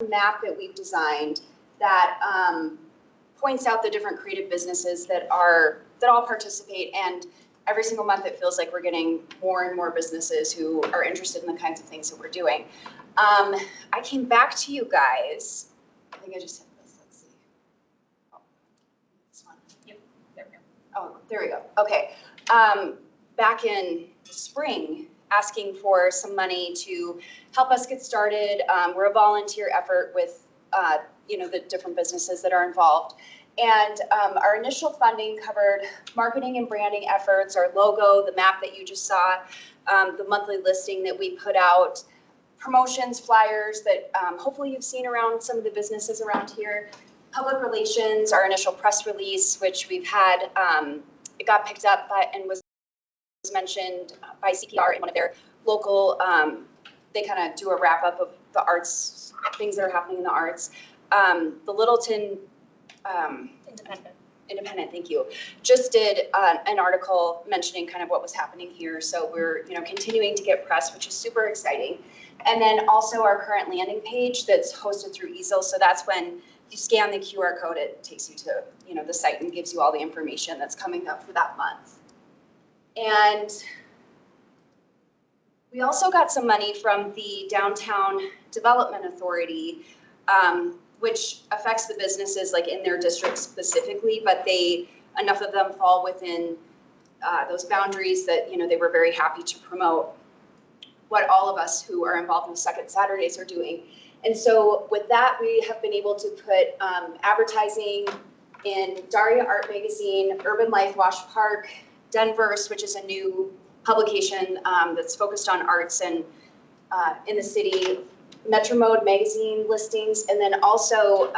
map that we've designed that points out the different creative businesses that all participate, and every single month it feels like we're getting more and more businesses who are interested in the kinds of things that we're doing. I came back to you guys. I think I just hit this. Let's see. Oh, this one. Yep. There we go. Oh, there we go. Okay. Back in the spring, asking for some money to help us get started. We're a volunteer effort with the different businesses that are involved. And our initial funding covered marketing and branding efforts, our logo, the map that you just saw, the monthly listing that we put out, promotions, flyers that hopefully you've seen around some of the businesses around here, public relations, our initial press release, which we've had, it got picked up by and was mentioned by CPR in one of their local, they kind of do a wrap up of the arts, things that are happening in the arts. The Littleton Independent, thank you, just did an article mentioning kind of what was happening here. So we're continuing to get press, which is super exciting. And then also our current landing page that's hosted through Easel. So that's when you scan the QR code, it takes you to the site and gives you all the information that's coming up for that month. And we also got some money from the Downtown Development Authority, which affects the businesses like in their district specifically, but enough of them fall within those boundaries that they were very happy to promote what all of us who are involved in Second Saturdays are doing. And so with that, we have been able to put advertising in Daria Art Magazine, Urban Life Wash Park, Denverse, which is a new publication that's focused on arts and in the city, Metro Mode magazine listings, and then also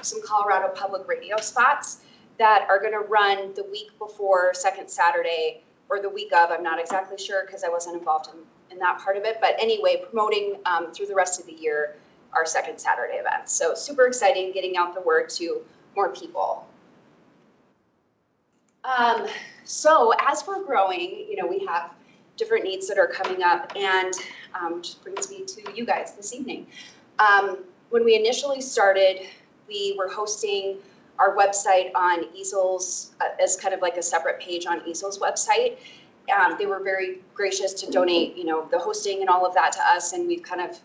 some Colorado public radio spots that are going to run the week before Second Saturday or the week of. I'm not exactly sure because I wasn't involved in that part of it. But anyway, promoting through the rest of the year our Second Saturday events. So super exciting, getting out the word to more people. So as we're growing, we have different needs that are coming up, and which brings me to you guys this evening. When we initially started, we were hosting our website on Easel's as kind of like a separate page on Easel's website. They were very gracious to donate, the hosting and all of that to us, and we've kind of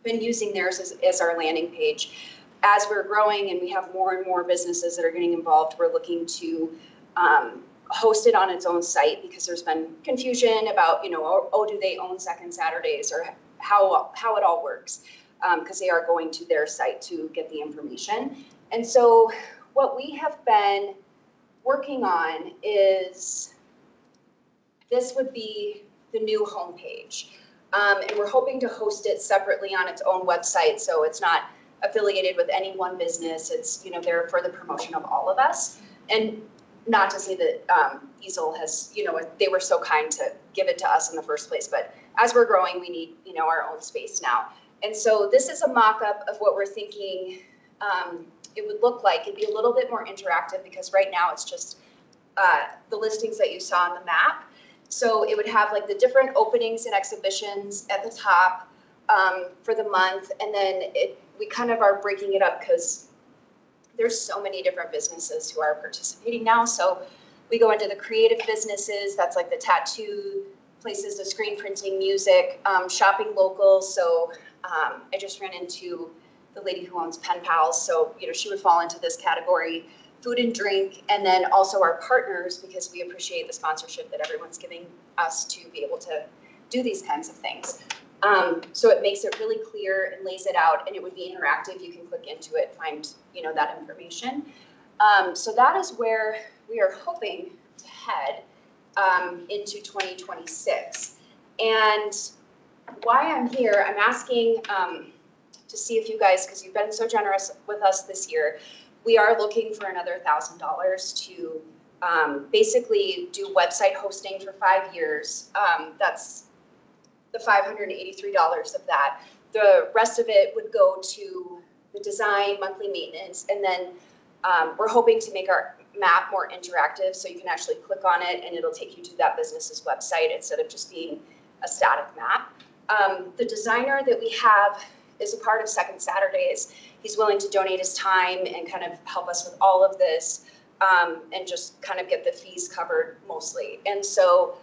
been using theirs as our landing page. As we're growing and we have more and more businesses that are getting involved, we're looking to host it on its own site because there's been confusion about, do they own Second Saturdays or how it all works, because they are going to their site to get the information. And so what we have been working on is this would be the new homepage. And we're hoping to host it separately on its own website, so it's not affiliated with any one business. It's there for the promotion of all of us. And not to say that Easel has, they were so kind to give it to us in the first place, but as we're growing, we need, our own space now. And so this is a mock-up of what we're thinking it would look like. It'd be a little bit more interactive because right now it's just the listings that you saw on the map. So it would have like the different openings and exhibitions at the top for the month, and then we kind of are breaking it up because there's so many different businesses who are participating now. So we go into the creative businesses, that's like the tattoo places, the screen printing, music, shopping local. So I just ran into the lady who owns Pen Pals. So, she would fall into this category, food and drink, and then also our partners, because we appreciate the sponsorship that everyone's giving us to be able to do these kinds of things. So it makes it really clear and lays it out, and it would be interactive. You can click into it, find that information. So that is where we are hoping to head into 2026. And why I'm here, I'm asking to see if you guys, because you've been so generous with us this year, we are looking for another $1,000 to basically do website hosting for 5 years. That's the $583 of that. The rest of it would go to the design, monthly maintenance, and then we're hoping to make our map more interactive so you can actually click on it and it'll take you to that business's website instead of just being a static map. The designer that we have is a part of Second Saturdays. He's willing to donate his time and kind of help us with all of this, and just kind of get the fees covered mostly. And so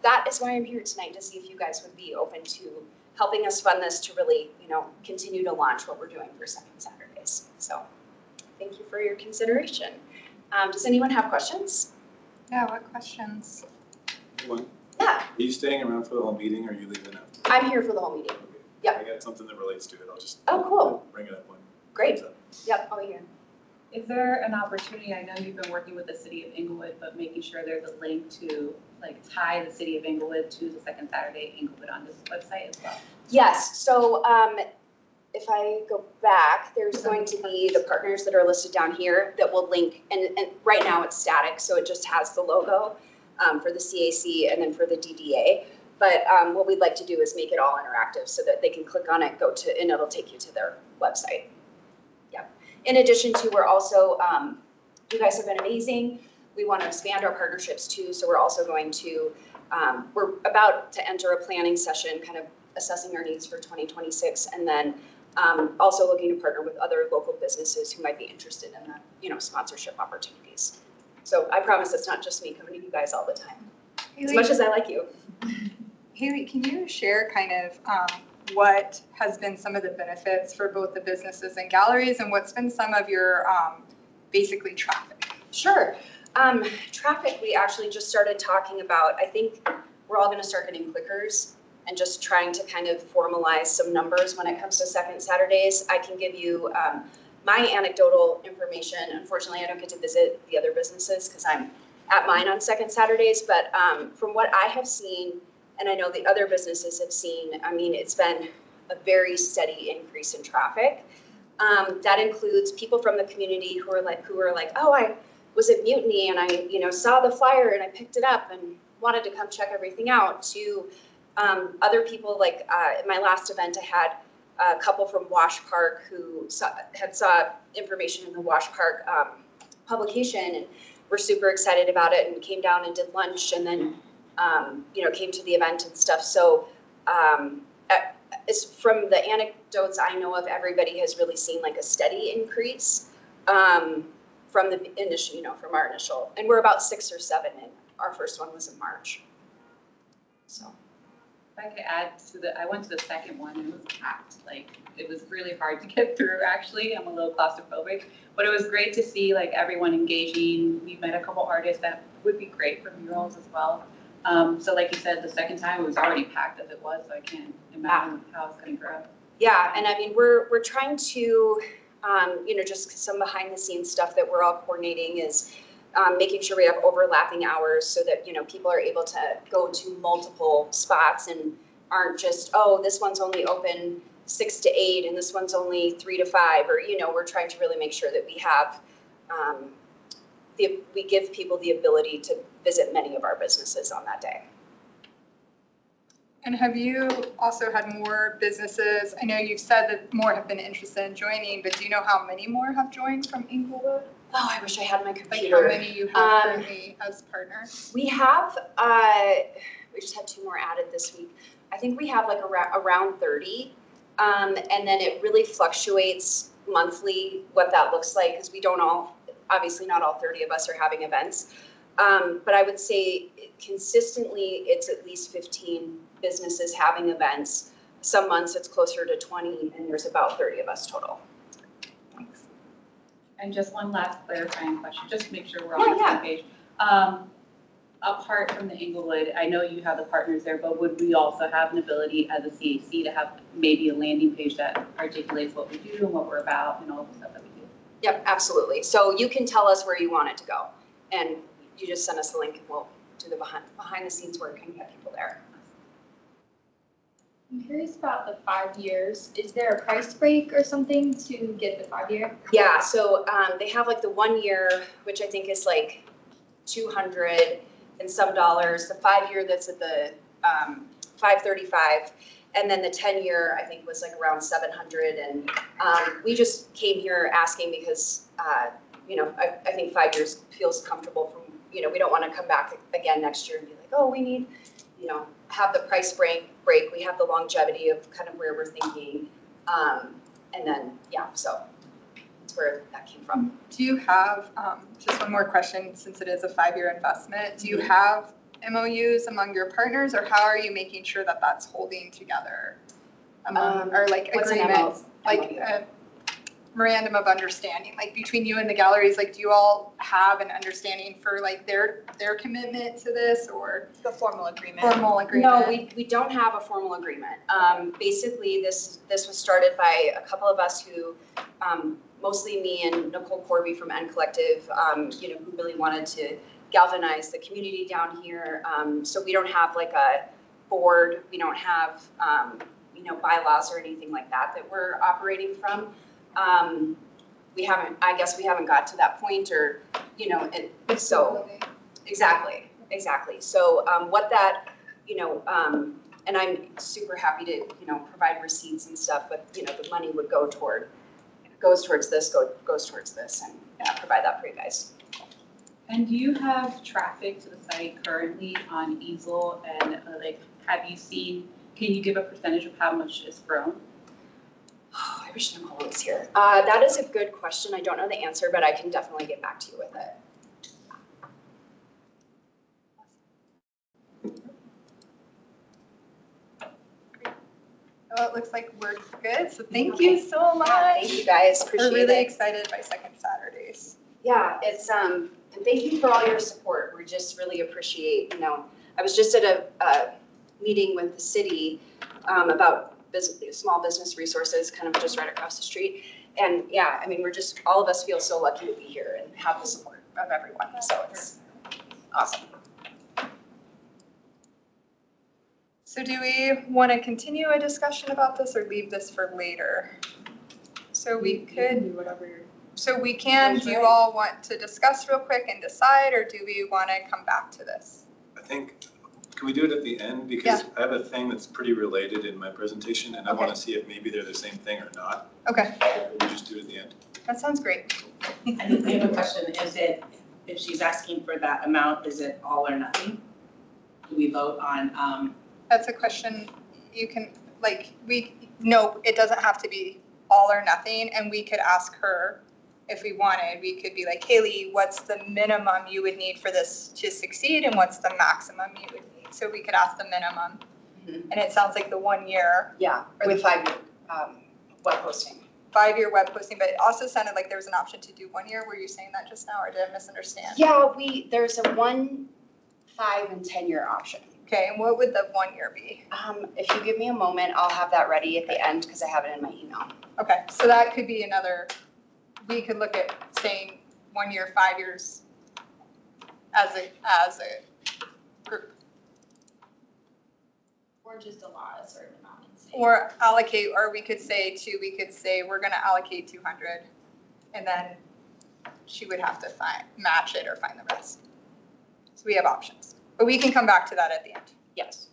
that is why I'm here tonight, to see if you guys would be open to helping us fund this to really, continue to launch what we're doing for Second Saturdays. So thank you for your consideration. Does anyone have questions? Yeah, what questions? One. Yeah. Are you staying around for the whole meeting, or are you leaving now? I'm here for the whole meeting. Okay. Yeah. I got something that relates to it. I'll just Cool. bring it up when. Great. Yep, I'll be here. Is there an opportunity, I know you've been working with the city of Englewood, but making sure there's a link to tie the city of Englewood to the Second Saturday Englewood on this website as well? Yes, so if I go back, there's going to be the partners that are listed down here that will link, and right now it's static, so it just has the logo for the CAC and then for the DDA. But what we'd like to do is make it all interactive so that they can click on it, and it'll take you to their website. Yeah. In addition to, we're also, you guys have been amazing. We want to expand our partnerships too, so we're also going to, we're about to enter a planning session, kind of assessing our needs for 2026, and then also looking to partner with other local businesses who might be interested in the, sponsorship opportunities. So I promise it's not just me coming to you guys all the time, Haley, as much as I like you. Haley, can you share kind of what has been some of the benefits for both the businesses and galleries, and what's been some of your basically traffic? Sure. Traffic, we actually just started talking about. I think we're all going to start getting clickers and just trying to kind of formalize some numbers when it comes to Second Saturdays. I can give you my anecdotal information. Unfortunately, I don't get to visit the other businesses because I'm at mine on Second Saturdays, but from what I have seen, and I know the other businesses have seen, I mean, it's been a very steady increase in traffic. That includes people from the community who are like, oh, I was at Mutiny and I, saw the flyer and I picked it up and wanted to come check everything out, to other people, like at my last event, I had a couple from Wash Park who saw information in the Wash Park publication and were super excited about it and came down and did lunch and then, came to the event and stuff. So from the anecdotes I know of, everybody has really seen like a steady increase from the initial, from our initial, and we're about 6 or 7 in. Our first one was in March. So. If I could add to I went to the second one and it was packed. It was really hard to get through actually. I'm a little claustrophobic, but it was great to see everyone engaging. We met a couple artists that would be great for murals as well. So like you said, the second time it was already packed as it was, so I can't imagine how it's going to grow. Yeah, and I mean, we're trying to, just some behind the scenes stuff that we're all coordinating is making sure we have overlapping hours so that, people are able to go to multiple spots and aren't just, oh, this one's only open 6 to 8 and this one's only 3 to 5, or, we're trying to really make sure that we have, we give people the ability to visit many of our businesses on that day. And have you also had more businesses? I know you've said that more have been interested in joining, but do you know how many more have joined from Englewood? Oh, I wish I had my computer. Like how many you have currently as partners? We have, we just had 2 more added this week. I think we have around 30. And then it really fluctuates monthly what that looks like, because we don't all, obviously not all 30 of us are having events. But I would say consistently it's at least 15 businesses having events. Some months it's closer to 20 and there's about 30 of us total. Thanks. And just one last clarifying question, just to make sure we're on the same page. Apart from the Englewood, I know you have the partners there, but would we also have an ability as a CAC to have maybe a landing page that articulates what we do and what we're about and all the stuff that we do? Yep, absolutely. So you can tell us where you want it to go, and you just send us the link and we'll do the behind the scenes work and get people there. I'm curious about the 5 years. Is there a price break or something to get the 5 year? Yeah, so they have the 1 year, which I think is $200 and some dollars. The 5 year that's at the $535, and then the 10 year I think was around $700. And we just came here asking because I think 5 years feels comfortable. From we don't want to come back again next year and be like, oh, we need have the price break. We have the longevity of kind of where we're thinking. And then, yeah, so that's where that came from. Do you have, just one more question, since it is a 5-year investment, do you have MOUs among your partners, or how are you making sure that that's holding together? Or like What's an agreements, like MOU? a memorandum of understanding, like between you and the galleries, like do you all have an understanding for like their commitment to this, or The formal agreement. formal agreement? No, we don't have a formal agreement. Basically, this was started by a couple of us who, mostly me and Nicole Corby from N Collective, you know, who really wanted to galvanize the community down here. So we don't have like a board, we don't have, you know, bylaws or anything like that that we're operating from. I guess we haven't got to that point, or, you know, and so, exactly. So what that, you know, and I'm super happy to, you know, provide receipts and stuff, but, you know, the money would goes towards this, and provide that for you guys. And do you have traffic to the site currently on Easel, and like, have you seen, can you give a percentage of how much it's grown? Oh, I wish Nicole was here. That is a good question. I don't know the answer, but I can definitely get back to you with it. Oh, it looks like we're good, so thank you so much. Thank you guys, appreciate We're really it. excited by Second Saturdays. Yeah, it's, and thank you for all your support. We just really appreciate, you know, I was just at a meeting with the city about small business resources, kind of just right across the street. And yeah, I mean, we're just, all of us feel so lucky to be here and have the support of everyone. So it's awesome. So do we want to continue a discussion about this or leave this for later? So we could, do whatever you're. so we can, do you all want to discuss real quick and decide, or do we want to come back to this? I think, can we do it at the end? Because I have a thing that's pretty related in my presentation, and I want to see if maybe they're the same thing or not. Okay, We just do it at the end. that sounds great. I have a question. Is it, if she's asking for that amount, is it all or nothing? Do we vote on, That's a question you can, like, no, it doesn't have to be all or nothing, and we could ask her if we wanted. We could be like, Haley, what's the minimum you would need for this to succeed, and what's the maximum you would need? So we could ask the minimum. Mhm. And it sounds like the 1 year, Yeah, or the 5-year web hosting. 5-year web posting, but it also sounded like there was an option to do 1 year. Were you saying that just now, or did I misunderstand? Yeah, there's a 1, 5, and 10-year option. Okay, and what would the 1 year be? If you give me a moment, I'll have that ready at the end because I have it in my email. Okay, so that could be another, we could look at saying 1 year, 5 years as a group. Or just allot a certain amount and say. Or allocate, or we could say we're gonna allocate 200, and then she would have to match it or find the rest. So we have options, but we can come back to that at the end. Yes.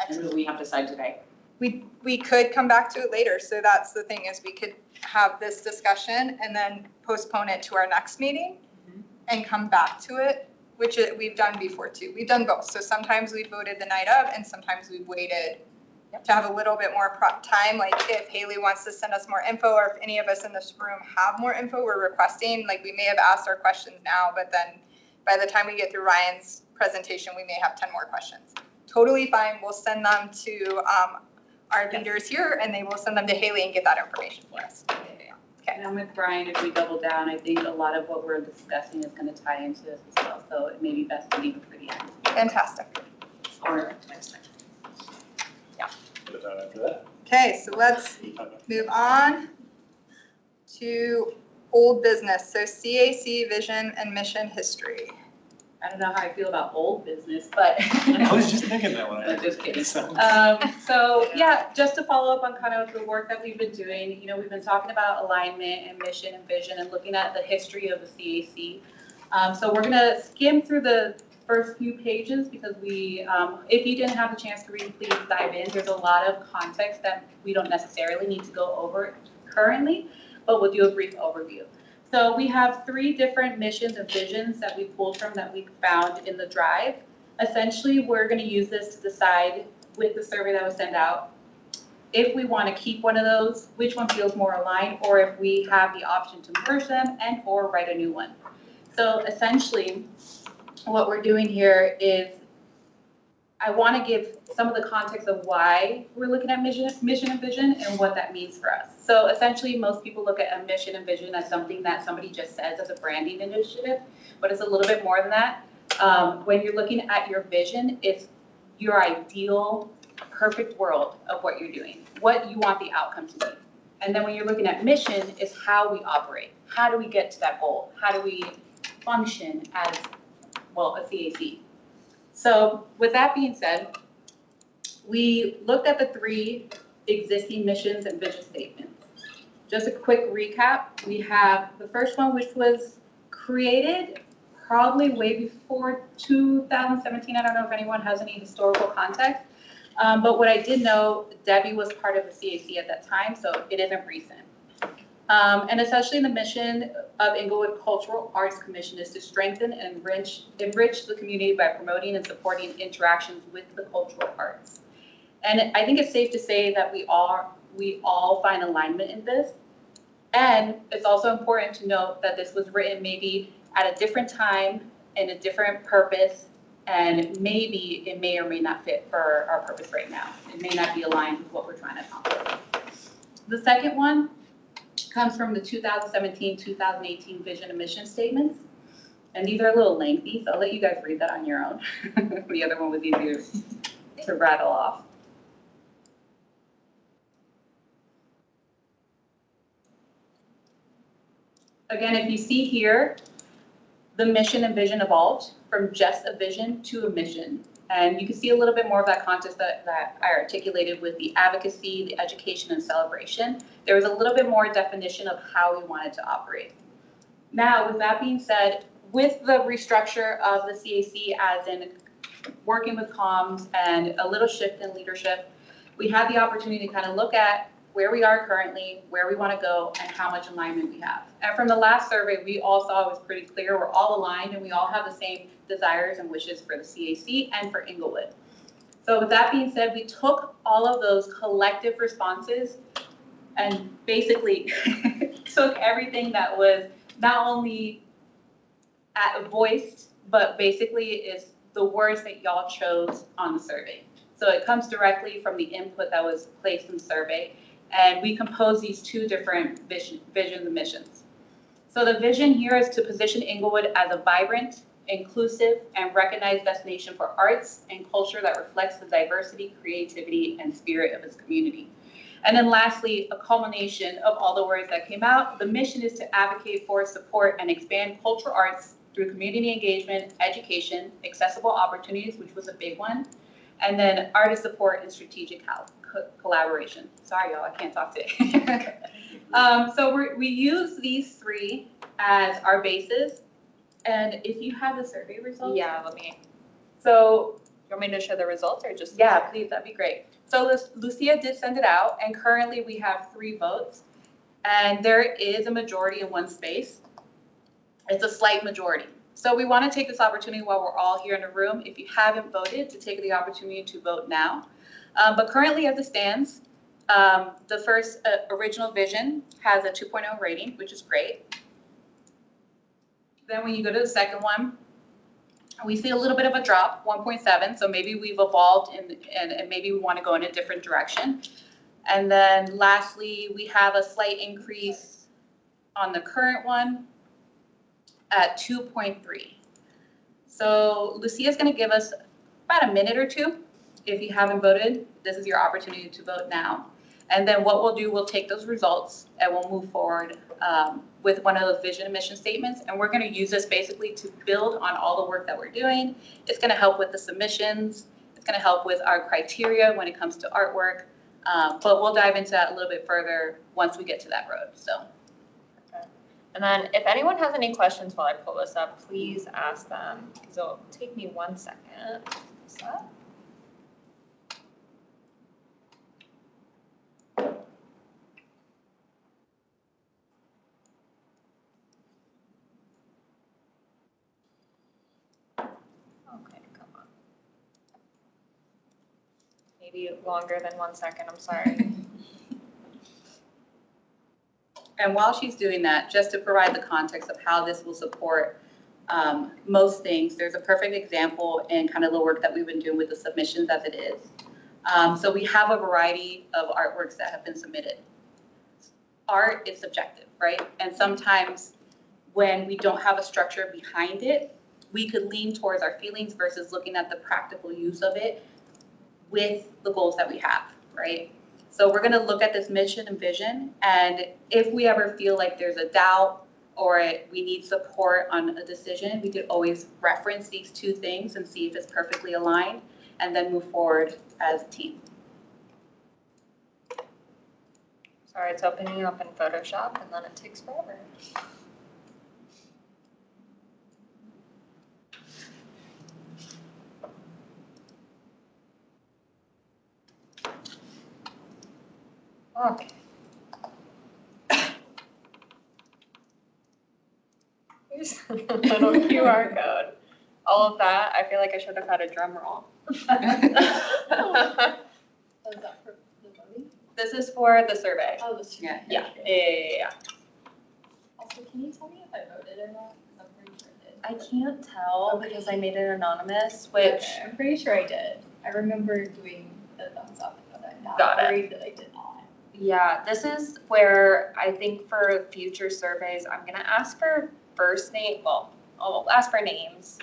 and do we have to decide today? We could come back to it later, so that's the thing, is we could have this discussion and then postpone it to our next meeting and come back to it, which we've done before too. We've done both, so sometimes we voted the night of and sometimes we've waited to have a little bit more time, like if Haley wants to send us more info, or if any of us in this room have more info we're requesting, like we may have asked our questions now, but then by the time we get through Ryan's presentation, we may have 10 more questions. Totally fine, we'll send them to our leaders here, and they will send them to Haley and get that information for us. And I'm with Brian, if we double down, I think a lot of what we're discussing is gonna tie into this as well, so it may be best to leave it for the end. Fantastic. Or next time? Put it out after that. Okay, so let's move on to old business. So CAC vision and mission history. I don't know how I feel about old business, but. I was just thinking that one. I'm just kidding. So yeah, just to follow up on kind of the work that we've been doing, you know, we've been talking about alignment and mission and vision and looking at the history of the CAC. So we're gonna skim through the first few pages because we, if you didn't have the chance to read, please dive in. There's a lot of context that we don't necessarily need to go over currently, but we'll do a brief overview. So we have 3 different missions and visions that we pulled from that we found in the drive. Essentially, we're going to use this to decide with the survey that was sent out if we want to keep one of those, which one feels more aligned, or if we have the option to merge them and or write a new one. So essentially, what we're doing here is I want to give some of the context of why we're looking at mission and vision and what that means for us. So essentially, most people look at a mission and vision as something that somebody just says as a branding initiative, but it's a little bit more than that. When you're looking at your vision, it's your ideal, perfect world of what you're doing, what you want the outcome to be. And then when you're looking at mission, is how we operate. How do we get to that goal? How do we function as, well, a CAC? So with that being said, we looked at the 3 existing missions and vision statements. Just a quick recap, we have the first one, which was created probably way before 2017. I don't know if anyone has any historical context, but what I did know, Debbie was part of the CAC at that time, so it isn't recent. And essentially the mission of Englewood Cultural Arts Commission is to strengthen and enrich the community by promoting and supporting interactions with the cultural arts. And I think it's safe to say that we all find alignment in this. And it's also important to note that this was written maybe at a different time and a different purpose, and maybe it may or may not fit for our purpose right now. It may not be aligned with what we're trying to accomplish. The second one comes from the 2017-2018 vision and mission statements. And these are a little lengthy, so I'll let you guys read that on your own. The other one was easier to rattle off. Again, if you see here, the mission and vision evolved from just a vision to a mission. And you can see a little bit more of that context that I articulated with the advocacy, the education, and celebration. There was a little bit more definition of how we wanted to operate. Now, with that being said, with the restructure of the CAC, as in working with comms and a little shift in leadership, we had the opportunity to kind of look at where we are currently, where we want to go, and how much alignment we have. And from the last survey, we all saw it was pretty clear. We're all aligned, and we all have the same desires and wishes for the CAC and for Englewood. So with that being said, we took all of those collective responses and basically took everything that was not only voiced, but basically is the words that y'all chose on the survey. So it comes directly from the input that was placed in the survey. And we compose these 2 different visions and missions. So the vision here is to position Englewood as a vibrant, inclusive, and recognized destination for arts and culture that reflects the diversity, creativity, and spirit of its community. And then lastly, a culmination of all the words that came out, the mission is to advocate for, support, and expand cultural arts through community engagement, education, accessible opportunities, which was a big one, and then artist support and strategic collaboration. Sorry, y'all, I can't talk today. So we use these 3 as our bases. And if you have the survey results. Yeah, let me. So, You want me to show the results or just? yeah, please, that'd be great. So Lucia did send it out, and currently we have 3 votes. And there is a majority in one space. It's a slight majority. So we want to take this opportunity while we're all here in the room, if you haven't voted, to take the opportunity to vote now. But currently as it stands, the first original vision has a 2.0 rating, which is great. Then when you go to the second one, we see a little bit of a drop, 1.7. So maybe we've evolved and maybe we want to go in a different direction. And then lastly, we have a slight increase on the current one at 2.3. So Lucia is going to give us about a minute or 2. If you haven't voted, this is your opportunity to vote now. And then what we'll do, we'll take those results and we'll move forward with one of those vision and mission statements. And we're going to use this basically to build on all the work that we're doing. It's going to help with the submissions. It's going to help with our criteria when it comes to artwork. But we'll dive into that a little bit further once we get to that road. So. And then if anyone has any questions while I pull this up, please ask them, because it'll take me 1 second. So. Okay, come on. Maybe longer than 1 second, I'm sorry. And while she's doing that, just to provide the context of how this will support most things, there's a perfect example in kind of the work that we've been doing with the submissions as it is. So we have a variety of artworks that have been submitted. Art is subjective, right? And sometimes when we don't have a structure behind it, we could lean towards our feelings versus looking at the practical use of it with the goals that we have, right? So we're gonna look at this mission and vision, and if we ever feel like there's a doubt or we need support on a decision, we could always reference these two things and see if it's perfectly aligned, and then move forward as a team. Sorry, it's opening up in Photoshop and then it takes forever. Okay. Here's a little QR code. All of that, I feel like I should have had a drum roll. Oh, is that for the voting? This is for the survey. Oh, the survey. Yeah. Also, can you tell me if I voted or not? 'Cause I'm pretty sure I did. I can't tell Okay. because I made it anonymous, which, Okay, I'm pretty sure I did. I remember doing the thumbs up, but I'm not Got it. worried that I did not. yeah, this is where I think for future surveys, I'm gonna ask for first name, well, I'll ask for names.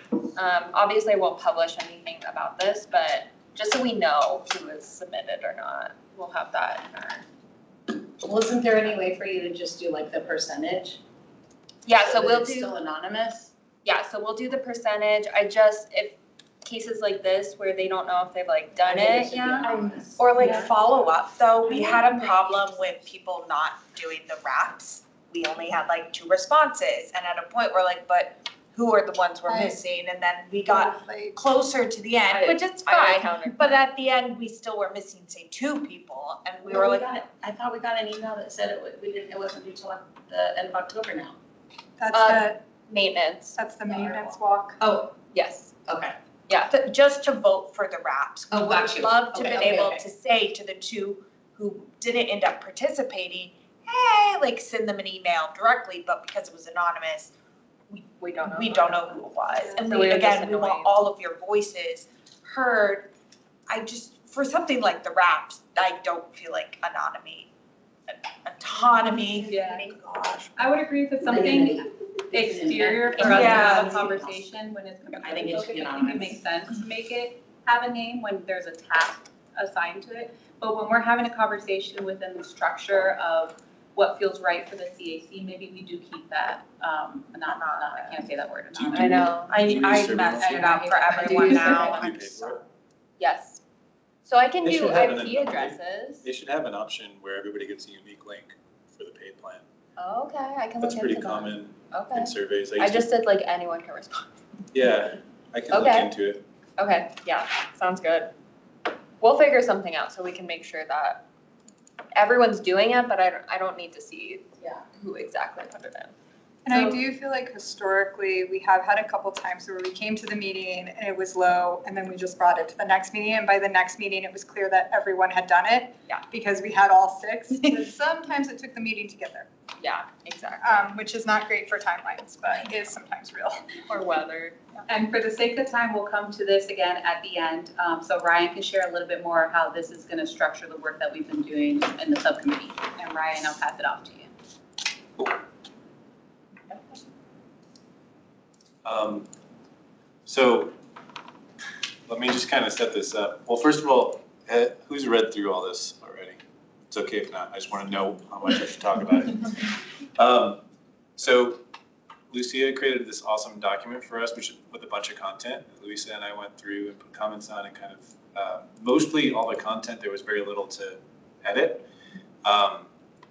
Obviously I won't publish anything about this, but just so we know who is submitted or not, we'll have that in our. Well, isn't there any way for you to just do like the percentage? Yeah, so that we'll it's do, still anonymous? yeah, so we'll do the percentage. If cases like this where they don't know if they've like done I think it should be yet. anonymous. Or like Yeah. follow up though, we had a problem with people not doing the wraps. We only had like 2 responses and at a point we're like, but who are the ones we're missing? And then we got Like, closer to the end, which is I fine. counted. But at the end, we still were missing, say, 2 people and we were like, I thought we got an email that said it wasn't due till the end of October now. that's Maintenance, the maintenance walk. Oh, yes. okay. just to vote for the wraps. Oh, We would got have you. loved to Okay, been okay, able okay. to say to the 2 who didn't end up participating, hey, like send them an email directly, but because it was anonymous, We don't know. we don't know who it was. And So we, we were just again, we want annoyed. all of your voices heard. For something like the wraps, I don't feel like autonomy. Yeah. Gosh. I would agree if it's something exterior for us to Yeah. have a conversation when it's I think it should be I think it anonymous. makes sense to make it have a name when there's a task assigned to it. But when we're having a conversation within the structure of what feels right for the CAC, maybe we do keep that, I can't say that word, Do you anonymous. I know, Do you I survey messed monkey? it up for I do everyone use now. Do you pay for it? yes. So I can They do should have IP an- addresses. They should have an option where everybody gets a unique link for the paid plan. Oh, okay, I can look That's into pretty that. common Okay. in surveys. I just said like anyone can respond. Yeah, I can look Okay. into it. Okay, yeah, sounds good. We'll figure something out so we can make sure that everyone's doing it, but I don't need to see who exactly put it in. And I do feel like historically, we have had a couple times where we came to the meeting and it was low, and then we just brought it to the next meeting, and by the next meeting, it was clear that everyone had done it. Yeah. Because we had all 6, but sometimes it took the meeting to get there, Yeah, exactly. which is not great for timelines, but is sometimes real. Or weather. And for the sake of time, we'll come to this again at the end. So Ryan can share a little bit more how this is gonna structure the work that we've been doing in the subcommittee. And Ryan, I'll pass it off to you. So let me just kind of set this up. Well, first of all, who's read through all this already? It's okay if not, I just want to know how much I should talk about it. So Lucia created this awesome document for us, with a bunch of content. Luisa and I went through and put comments on and kind of, mostly all the content, there was very little to edit.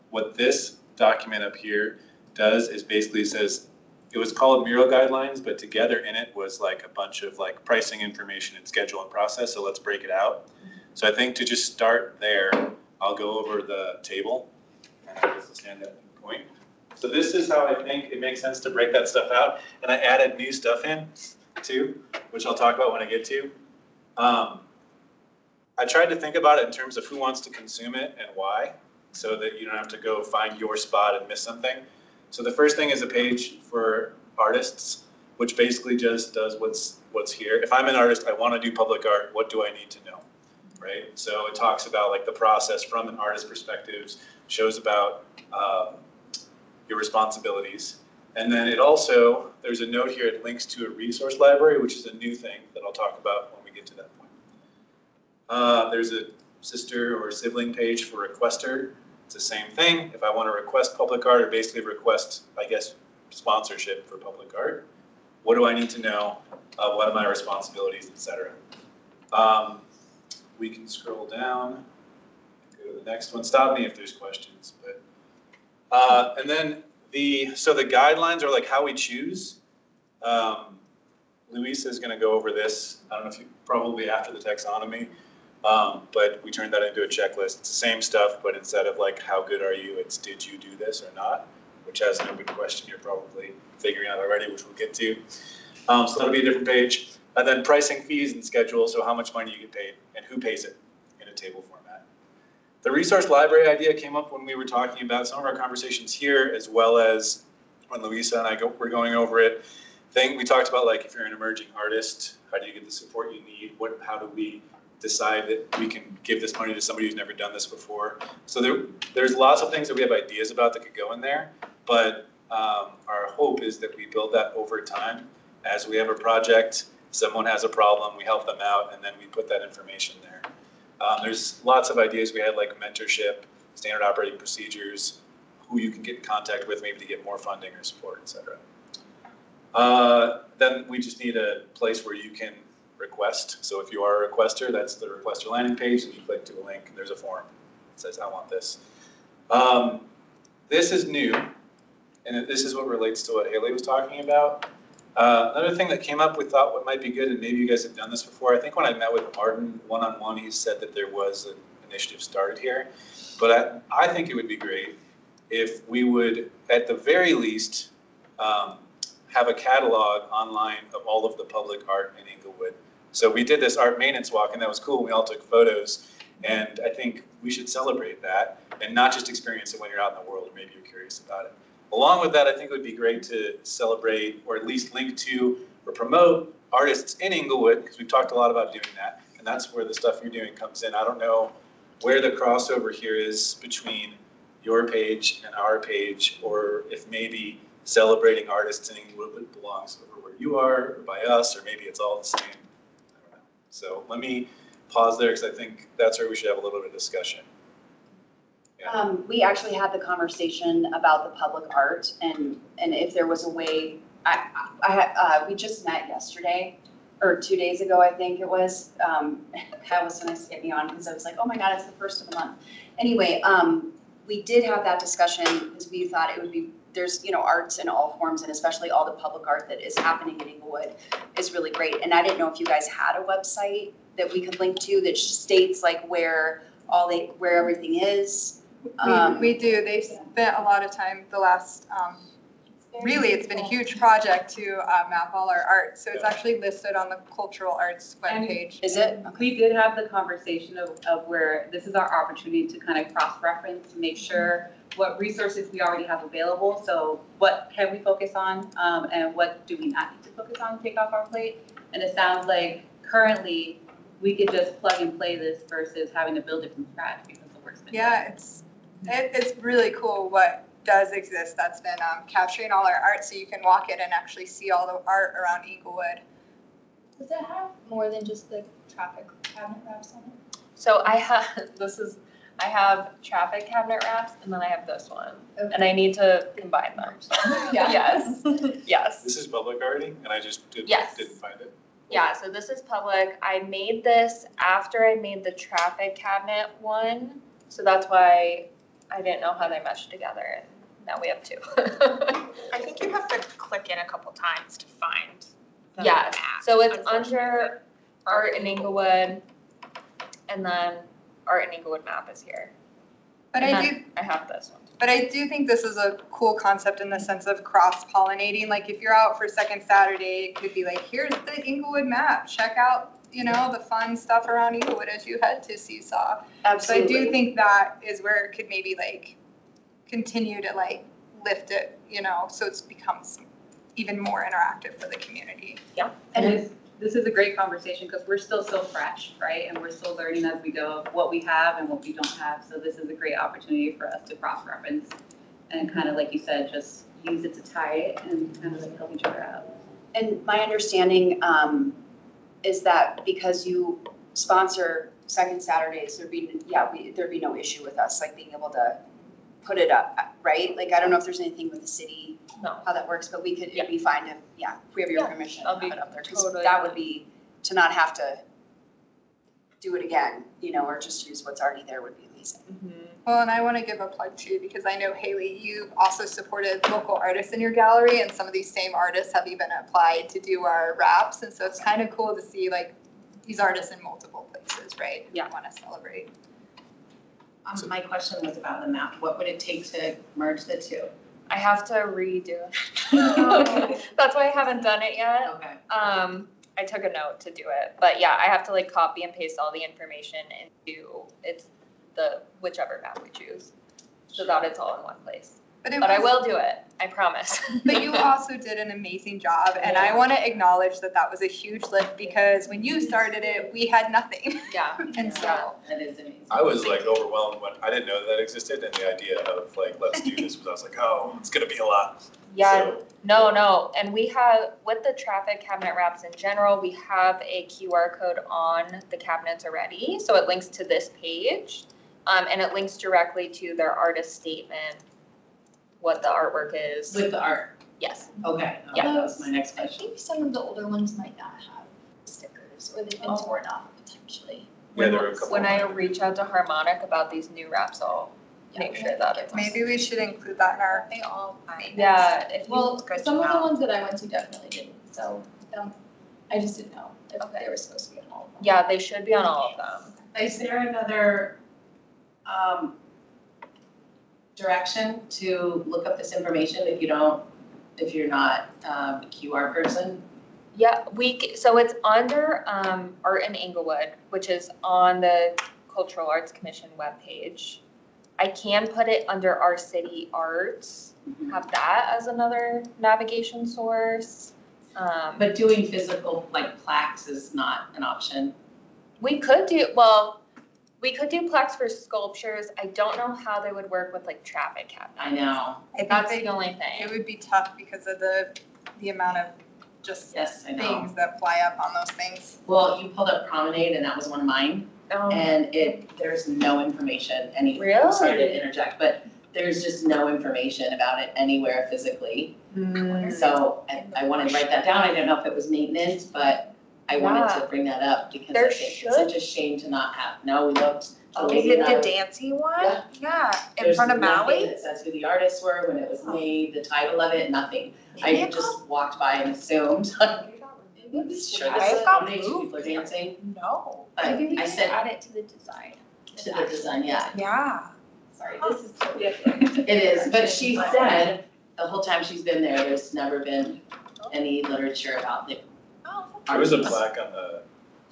What this document up here does is basically says, it was called mural guidelines, but together in it was like a bunch of like pricing information and schedule and process, so let's break it out. So I think to just start there, I'll go over the table, and I guess I'll stand up and point. So this is how I think it makes sense to break that stuff out, and I added new stuff in too, which I'll talk about when I get to. I tried to think about it in terms of who wants to consume it and why. so that you don't have to go find your spot and miss something. So the first thing is a page for artists, which basically just does what's here. If I'm an artist, I want to do public art, what do I need to know, right? So it talks about like the process from an artist perspective, shows about your responsibilities. And then it also, there's a note here, it links to a resource library, which is a new thing that I'll talk about when we get to that point. There's a sister or sibling page for requester. It's the same thing. If I want to request public art or basically request, I guess, sponsorship for public art, what do I need to know? What are my responsibilities, etc. We can scroll down, go to the next one. Stop me if there's questions. But and then the guidelines are like how we choose. Luisa is going to go over this. I don't know if you probably after the taxonomy. But we turned that into a checklist. It's the same stuff, but instead of like, how good are you, it's did you do this or not, which has an open question you're probably figuring out already, which we'll get to. So that'll be a different page. And then pricing, fees, and schedule, so how much money you get paid and who pays it in a table format. The resource library idea came up when we were talking about some of our conversations here, as well as when Luisa and I were going over it. We talked about like, if you're an emerging artist, how do you get the support you need? How do we decide that we can give this money to somebody who's never done this before? So there's lots of things that we have ideas about that could go in there, but our hope is that we build that over time. As we have a project, someone has a problem, we help them out, and then we put that information there. There's lots of ideas we had, like mentorship, standard operating procedures, who you can get in contact with maybe to get more funding or support, etc. Then we just need a place where you can request. So if you are a requester, that's the requester landing page, and you click to a link, and there's a form that says, I want this. This is new, and this is what relates to what Haley was talking about. Another thing that came up, we thought what might be good, and maybe you guys have done this before, I think when I met with Martin one-on-one, he said that there was an initiative started here, but I think it would be great if we would, at the very least, have a catalog online of all of the public art in Englewood. So we did this art maintenance walk, and that was cool. We all took photos, and I think we should celebrate that and not just experience it when you're out in the world, or maybe you're curious about it. Along with that, I think it would be great to celebrate, or at least link to or promote artists in Englewood, because we've talked a lot about doing that, and that's where the stuff you're doing comes in. I don't know where the crossover here is between your page and our page, or if maybe celebrating artists in Englewood belongs over where you are, or by us, or maybe it's all the same. I don't know. So let me pause there, because I think that's where we should have a little bit of discussion. Yeah. We actually had the conversation about the public art, and if there was a way, we just met yesterday, or 2 days ago, I think it was. That was when I get me on, because I was like, oh my God, it's the first of the month. Anyway, we did have that discussion, because we thought it would be, there's, arts in all forms, and especially all the public art that is happening in Englewood is really great. And I didn't know if you guys had a website that we could link to that states like where everything is. We do. They've spent a lot of time the last, really, it's been a huge project to map all our art. So it's actually listed on the cultural arts webpage. Is it? Okay. We did have the conversation of where this is our opportunity to kind of cross-reference, to make sure what resources we already have available. So what can we focus on, and what do we not need to focus on, take off our plate? And it sounds like currently we could just plug and play this versus having to build it from scratch because the work's been done. Yeah, it's really cool what does exist that's been capturing all our art, so you can walk it and actually see all the art around Englewood. Does it have more than just the traffic cabinet wraps on it? So I have traffic cabinet wraps, and then I have this one, Okay. and I need to combine them. Yeah. Yes, yes. This is public arting, and I just didn't find it. Yeah, so this is public. I made this after I made the traffic cabinet one, so that's why I didn't know how they meshed together, and now we have two. I think you have to click in a couple times to find the Yes, map, so it's unfortunately. under Art in Englewood, and then Art in Englewood map is here. But And I then do I have this one. But I do think this is a cool concept in the sense of cross-pollinating. Like if you're out for Second Saturday, it could be like, here's the Englewood map. Check out, you know, the fun stuff around Englewood as you head to Seesaw. Absolutely. So I do think that is where it could maybe like continue to like lift it, you know, so it becomes even more interactive for the community. And this is a great conversation because we're still so fresh, right? And we're still learning as we go of what we have and what we don't have. So this is a great opportunity for us to cross-reference and kind of, like you said, just use it to tie it and kind of like help each other out. And my understanding is that because you sponsor second Saturdays, there'd be no issue with us like being able to put it up, right? Like, I don't know if there's anything with the city, No. how that works, but we could, it'd be fine if, if we have your Yeah, permission, I'll have be it up there. 'Cause totally that fine. would be, to not have to do it again, you know, or just use what's already there would be amazing. Well, and I want to give a plug too, because I know Haley, you've also supported local artists in your gallery, and some of these same artists have even applied to do our wraps, and so it's kind of cool to see like these artists in multiple places, right? Yeah. Want to celebrate. My question was about the map. What would it take to merge the two? I have to redo it. That's why I haven't done it yet. Okay. I took a note to do it, but yeah, I have to like copy and paste all the information into whichever map we choose, so that it's all in one place. But I will do it, I promise. But you also did an amazing job, and I want to acknowledge that that was a huge lift, because when you started it, we had nothing. Yeah, And so, That is amazing. I was like overwhelmed when I didn't know that existed, and the idea of like, let's do this, I was like, oh, it's gonna be a lot. yeah, So, no, and we have, with the traffic cabinet wraps in general, we have a QR code on the cabinets already, so it links to this page. And it links directly to their artist statement, what the artwork is. With the art, Yes. okay, Yeah. that was my next I question. think some of the older ones might not have stickers, or they've been torn off potentially. yeah, there were a couple. When I reach out to Harmonic about these new wraps, I'll make sure that it's. maybe we should include that in our, They all. Yeah, if you, Well, good to some of the know. ones that I went to definitely didn't, so, I just didn't know if Okay. they were supposed to be on all of them. yeah, they should be on all of them. Is there another direction to look up this information if you're not a QR person? Yeah, so it's under Art in Englewood, which is on the Cultural Arts Commission webpage. I can put it under our city arts, have that as another navigation source. But doing physical like plaques is not an option. We could do plaques for sculptures. I don't know how they would work with like traffic cabinets. I know, I think That's they, the only it thing. would be tough because of the amount of just yes, I know. things that fly up on those things. Well, you pulled up Promenade and that was one of mine, and there's no information I'm sorry to interject, but there's just no information about it anywhere physically. So I wanted to write that down. I don't know if it was maintenance, but I wanted to bring that up because There I think it's such a shame to not have, no, we looked. Is it the dancey one? Yeah. Yeah, in front of There's nothing Maui? that says who the artists were, when it was made, the title of it, nothing. Maybe I it just walked by and assumed, sure, I this is got Promenade, people are moved. dancing, No. but Maybe we I can said add it to the design. to the design, yeah. Yeah. Sorry, this is totally. It is, but she said, the whole time she's been there's never been any literature about the Oh, There was a artists. plaque on the,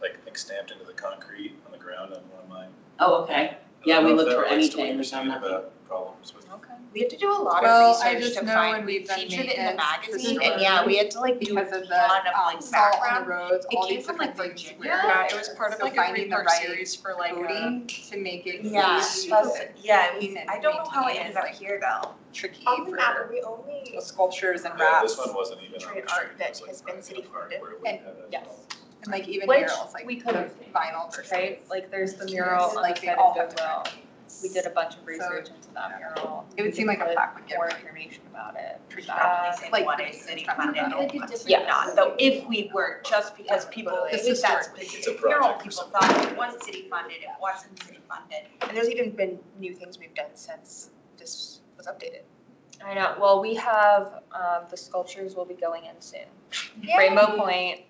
like stamped into the concrete on the ground on one of mine. Oh, okay, Yeah, I don't we know if looked that for relates to what anything, you were we found saying nothing. about problems with. Okay. we had to do a lot Well, of I research just to know find, when we we've done featured it in the maintenance for magazine, sure. and yeah, we had to like do a Because of ton the of like salt on background. the roads, all It came these from like different things. Virginia, yeah, it was part of So like a finding the three-part right series for like coding to make it. Yeah, easy yeah, to I don't know how it maintain ended is, up like, here though. tricky On the map, for we only the sculptures and Yeah, wraps. this one wasn't even on the Portrait street, art it that was, like, has been private city park funded. where we And- had it. yes. And like even Which here, it's like we could have vinyl versus. Right, like there's the mural on the Like they side all of have Goodwill. different needs. We did a bunch of research into that mural. It would seem like a Put plaque would get more really information about it. We should probably say like what the is city kind of funded metal and Like a what's different- not, though, if we were, just because people, This with is that sort of- It's a specific mural, project or people something. thought it was city funded, it wasn't city funded. And there's even been new things we've done since this was updated. I know, well, we have, the sculptures will be going in soon. Rainbow Point,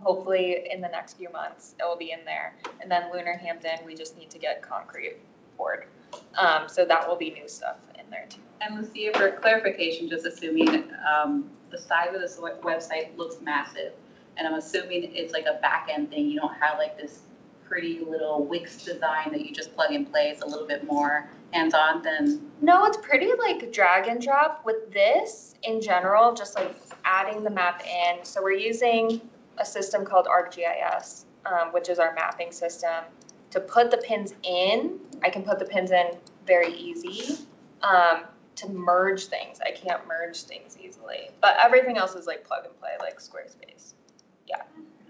hopefully in the next few months, it will be in there. And then Lunar Hampton, we just need to get concrete poured. So that will be new stuff in there too. And Lucia, for clarification, just assuming, the size of this website looks massive. And I'm assuming it's like a back end thing. You don't have like this pretty little Wix design that you just plug and play. It's a little bit more hands-on than. No, it's pretty like drag and drop with this in general, just like adding the map in. So we're using a system called ArcGIS, which is our mapping system. To put the pins in, I can put the pins in very easy. To merge things, I can't merge things easily. But everything else is like plug and play, like Squarespace.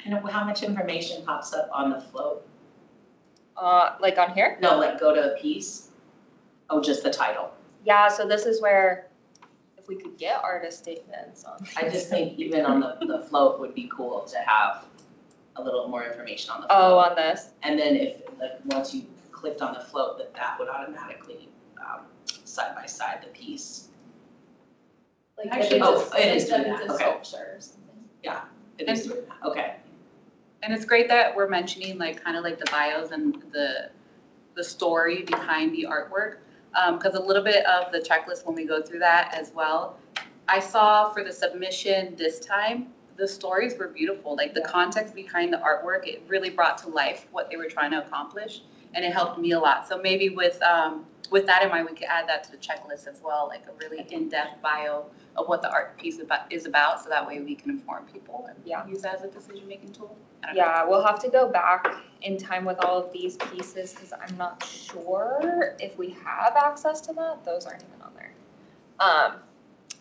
And how much information pops up on the float? Like on here? No, like go to a piece. Oh, just the title. Yeah, so this is where, if we could get artist statements on. I just think even on the float would be cool to have a little more information on the float. Oh, on this? And then if, like, once you clicked on the float, that would automatically, side by side the piece. Like Actually, it is doing it's that, a okay. sculpture or something. It is doing that, okay. And it's great that we're mentioning like kind of like the bios and the story behind the artwork. Because a little bit of the checklist when we go through that as well, I saw for the submission this time, the stories were beautiful. Like the context behind the artwork, it really brought to life what they were trying to accomplish, and it helped me a lot. So maybe with that in mind, we could add that to the checklist as well, like a really in-depth bio of what the art piece is about, so that way we can inform people and use that as a decision-making tool. Yeah, we'll have to go back in time with all of these pieces because I'm not sure if we have access to that. Those aren't even on there.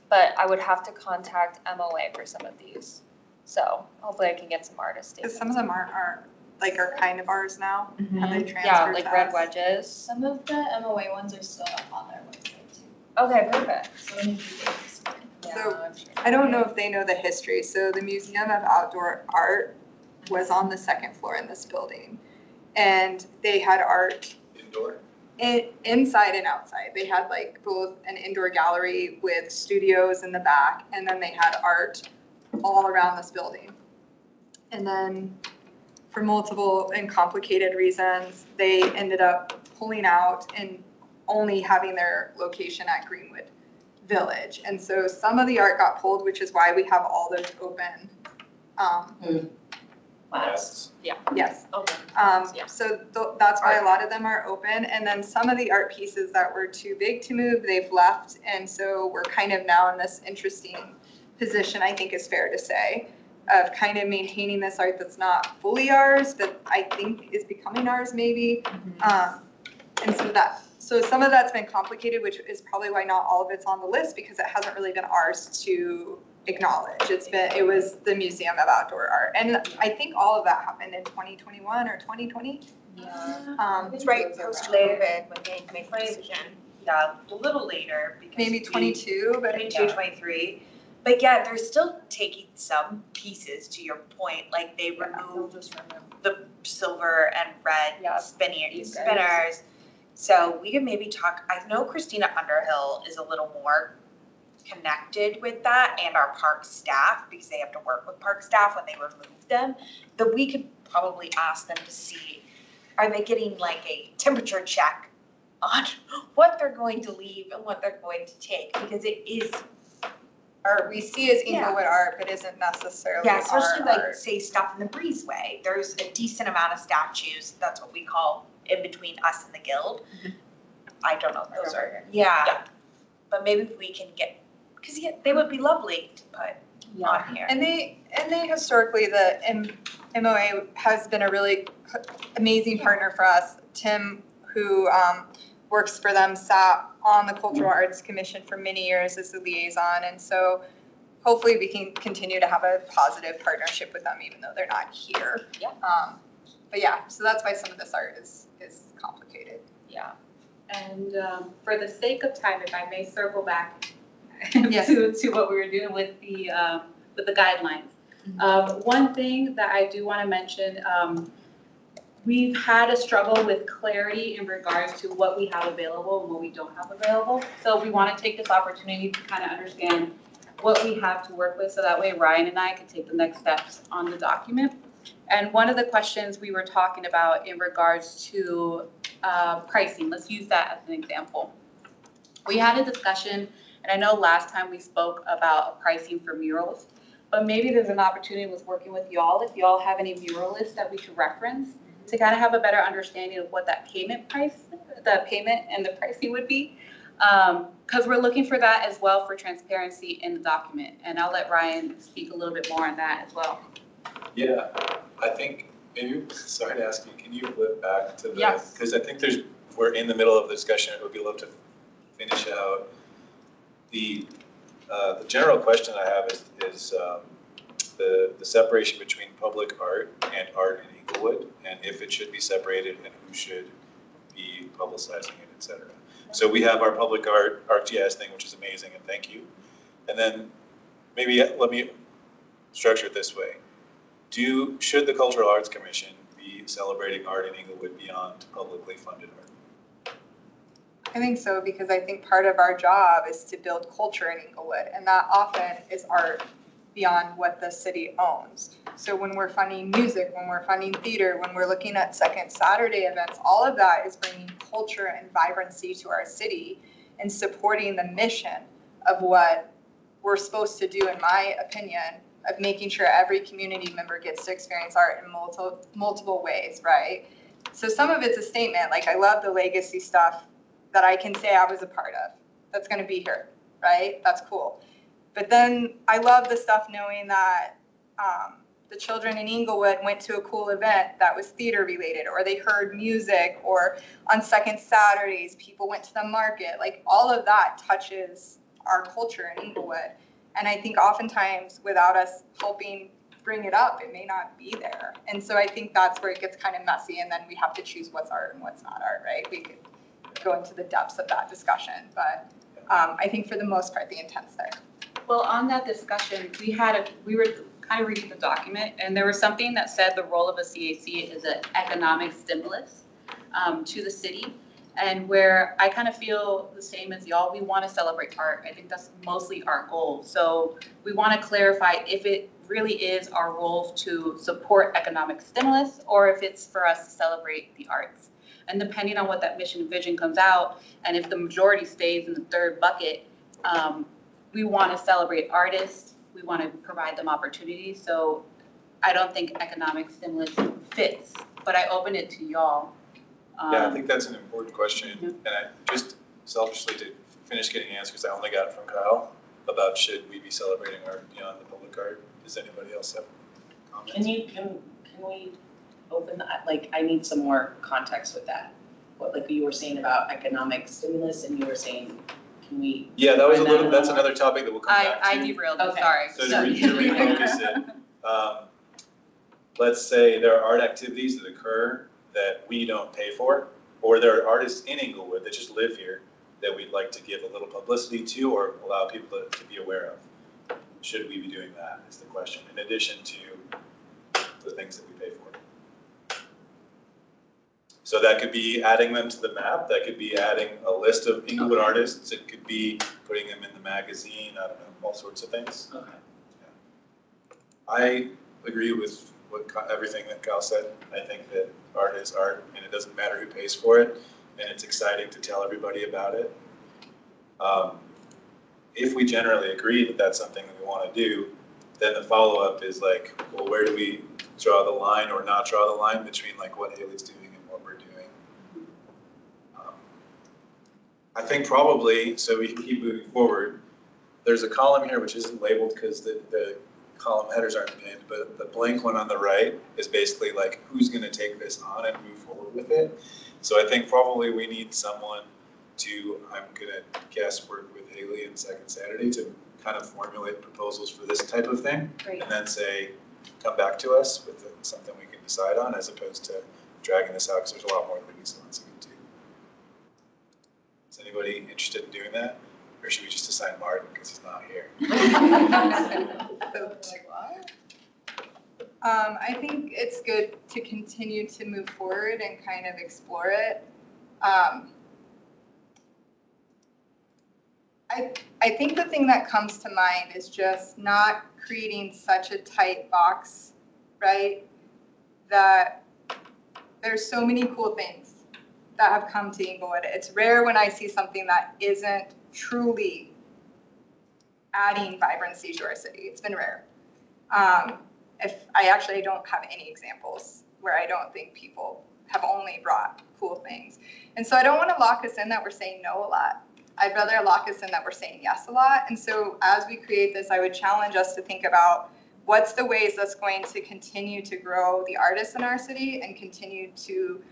But I would have to contact MOA for some of these. So hopefully I can get some artist Because statements. some of them are kind of ours now. Have they transferred Yeah, like to red us? wedges. Some of the MOA ones are still up on their website too. Okay, perfect. So maybe dates. So, I don't know if they know the history. So the Museum of Outdoor Art was on the second floor in this building. And they had art Indoor? inside and outside. They had like both an indoor gallery with studios in the back, and then they had art all around this building. And then for multiple and complicated reasons, they ended up pulling out and only having their location at Greenwood Village. And so some of the art got pulled, which is why we have all those open. Labs. Yes. Okay. Yeah. So that's why a lot of them are open. And then some of the art pieces that were too big to move, they've left. And so we're kind of now in this interesting position, I think is fair to say, of kind of maintaining this art that's not fully ours, but I think is becoming ours maybe. And so some of that's been complicated, which is probably why not all of it's on the list, because it hasn't really been ours to acknowledge. It was the Museum of Outdoor Art. And I think all of that happened in 2021 or 2020. Yeah. It's right post-COVID when they made the decision. Yeah, a little later because. Maybe 22, but 22, 23. But yeah, they're still taking some pieces, to your point, like they removed the silver and red spinners. So we could maybe talk, I know Christina Underhill is a little more connected with that, and our park staff, because they have to work with park staff when they remove them, that we could probably ask them to see, are they getting like a temperature check on what they're going to leave and what they're going to take, because it is art we see as Englewood art, but isn't necessarily yeah, especially our like art. say stuff in the breezeway. There's a decent amount of statues. That's what we call in between us and the guild. I don't know if those are yeah. But maybe if we can get, because they would be lovely to put on here. And they historically, the MOA has been a really amazing partner for us. Tim, who works for them, sat on the Cultural Arts Commission for many years as a liaison, and so hopefully we can continue to have a positive partnership with them, even though they're not here. Yeah. But yeah, so that's why some of this art is complicated. Yeah. And for the sake of time, if I may circle back Yes. to what we were doing with the guidelines. One thing that I do want to mention, we've had a struggle with clarity in regards to what we have available and what we don't have available. So we want to take this opportunity to kind of understand what we have to work with, so that way Ryan and I can take the next steps on the document. And one of the questions we were talking about in regards to pricing, let's use that as an example. We had a discussion, and I know last time we spoke about pricing for murals. but maybe there's an opportunity with working with y'all, if y'all have any muralists that we could reference to kind of have a better understanding of what that payment and the pricing would be. Because we're looking for that as well for transparency in the document. And I'll let Ryan speak a little bit more on that as well. Yeah, I think, maybe, sorry to ask you, can you flip back to the, Yes. because I think we're in the middle of the discussion, it would be love to finish out. The general question I have is the separation between public art and art in Englewood, and if it should be separated and who should be publicizing it, et cetera. So we have our public art ArcGIS thing, which is amazing, and thank you. And then maybe let me structure it this way. Should the Cultural Arts Commission be celebrating art in Englewood beyond publicly funded art? I think so, because I think part of our job is to build culture in Englewood, and that often is art beyond what the city owns. So when we're funding music, when we're funding theater, when we're looking at Second Saturday events, all of that is bringing culture and vibrancy to our city and supporting the mission of what we're supposed to do, in my opinion, of making sure every community member gets to experience art in multiple ways, right? So some of it's a statement, like I love the legacy stuff that I can say I was a part of. That's gonna be here, right? That's cool. But then I love the stuff knowing that the children in Englewood went to a cool event that was theater related, or they heard music, or on Second Saturdays, people went to the market. Like all of that touches our culture in Englewood. And I think oftentimes without us helping bring it up, it may not be there. And so I think that's where it gets kind of messy, and then we have to choose what's art and what's not art, right? We could go into the depths of that discussion, but I think for the most part, the intent's there. Well, on that discussion, we were kind of reading the document, and there was something that said the role of a CAC is an economic stimulus to the city. And where I kind of feel the same as y'all, we want to celebrate art. I think that's mostly our goal. So we want to clarify if it really is our role to support economic stimulus, or if it's for us to celebrate the arts. And depending on what that mission and vision comes out, and if the majority stays in the third bucket, we want to celebrate artists. We want to provide them opportunities. So I don't think economic stimulus fits, but I open it to y'all. Yeah, I think that's an important question, and I just selfishly to finish getting answers I only got from Kyle about should we be celebrating art beyond the public art. Does anybody else have comments? Can we open that, like, I need some more context with that. What, like you were saying about economic stimulus, and you were saying, can we? Yeah, that was a little, that's another topic that we'll come back to. I derailed it, Okay. sorry. So to refocus it, let's say there are art activities that occur that we don't pay for, or there are artists in Englewood that just live here that we'd like to give a little publicity to or allow people to be aware of. Should we be doing that is the question, in addition to the things that we pay for. So that could be adding them to the map, that could be adding a list of Englewood artists, it could be putting them in the magazine, I don't know, all sorts of things. Okay. Yeah. I agree with everything that Kyle said. I think that art is art, and it doesn't matter who pays for it, and it's exciting to tell everybody about it. If we generally agree that that's something that we want to do, then the follow-up is like, well, where do we draw the line or not draw the line between like what Haley's doing and what we're doing? I think probably, so we can keep moving forward, there's a column here which isn't labeled because the column headers aren't pinned, but the blank one on the right is basically like who's going to take this on and move forward with it. So I think probably we need someone to, I'm going to guess, work with Haley and Second Saturday to kind of formulate proposals for this type of thing. Great. And then say, come back to us with something we can decide on, as opposed to dragging this out, because there's a lot more that needs to get to. Is anybody interested in doing that? Or should we just assign Martin because he's not here? I think it's good to continue to move forward and kind of explore it. I think the thing that comes to mind is just not creating such a tight box, right? That there's so many cool things that have come to Englewood. It's rare when I see something that isn't truly adding vibrancy to our city. It's been rare. If I don't have any examples where I don't think people have only brought cool things. And so I don't want to lock us in that we're saying no a lot. I'd rather lock us in that we're saying yes a lot. And so as we create this, I would challenge us to think about what's the ways that's going to continue to grow the artists in our city and continue to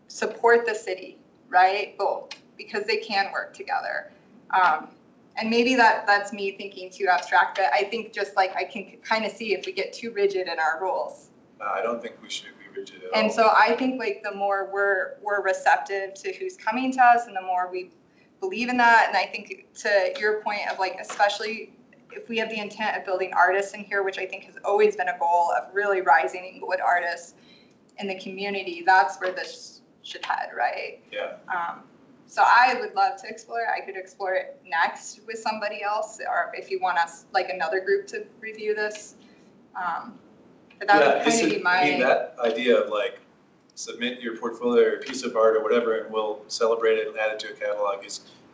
support the city, right? Both, because they can work together. And maybe that's me thinking too abstract, but I think just like I can kind of see if we get too rigid in our rules. I don't think we should be rigid at all. And so I think like the more we're receptive to who's coming to us and the more we believe in that, and I think to your point of like, especially if we have the intent of building artists in here, which I think has always been a goal of really rising Englewood artists in the community, that's where this should head, right? Yeah. So I would love to explore it. I could explore it next with somebody else, or if you want us, like another group to review this. But that would kind of be my. I mean, that idea of like, submit your portfolio or piece of art or whatever, and we'll celebrate it and add it to a catalog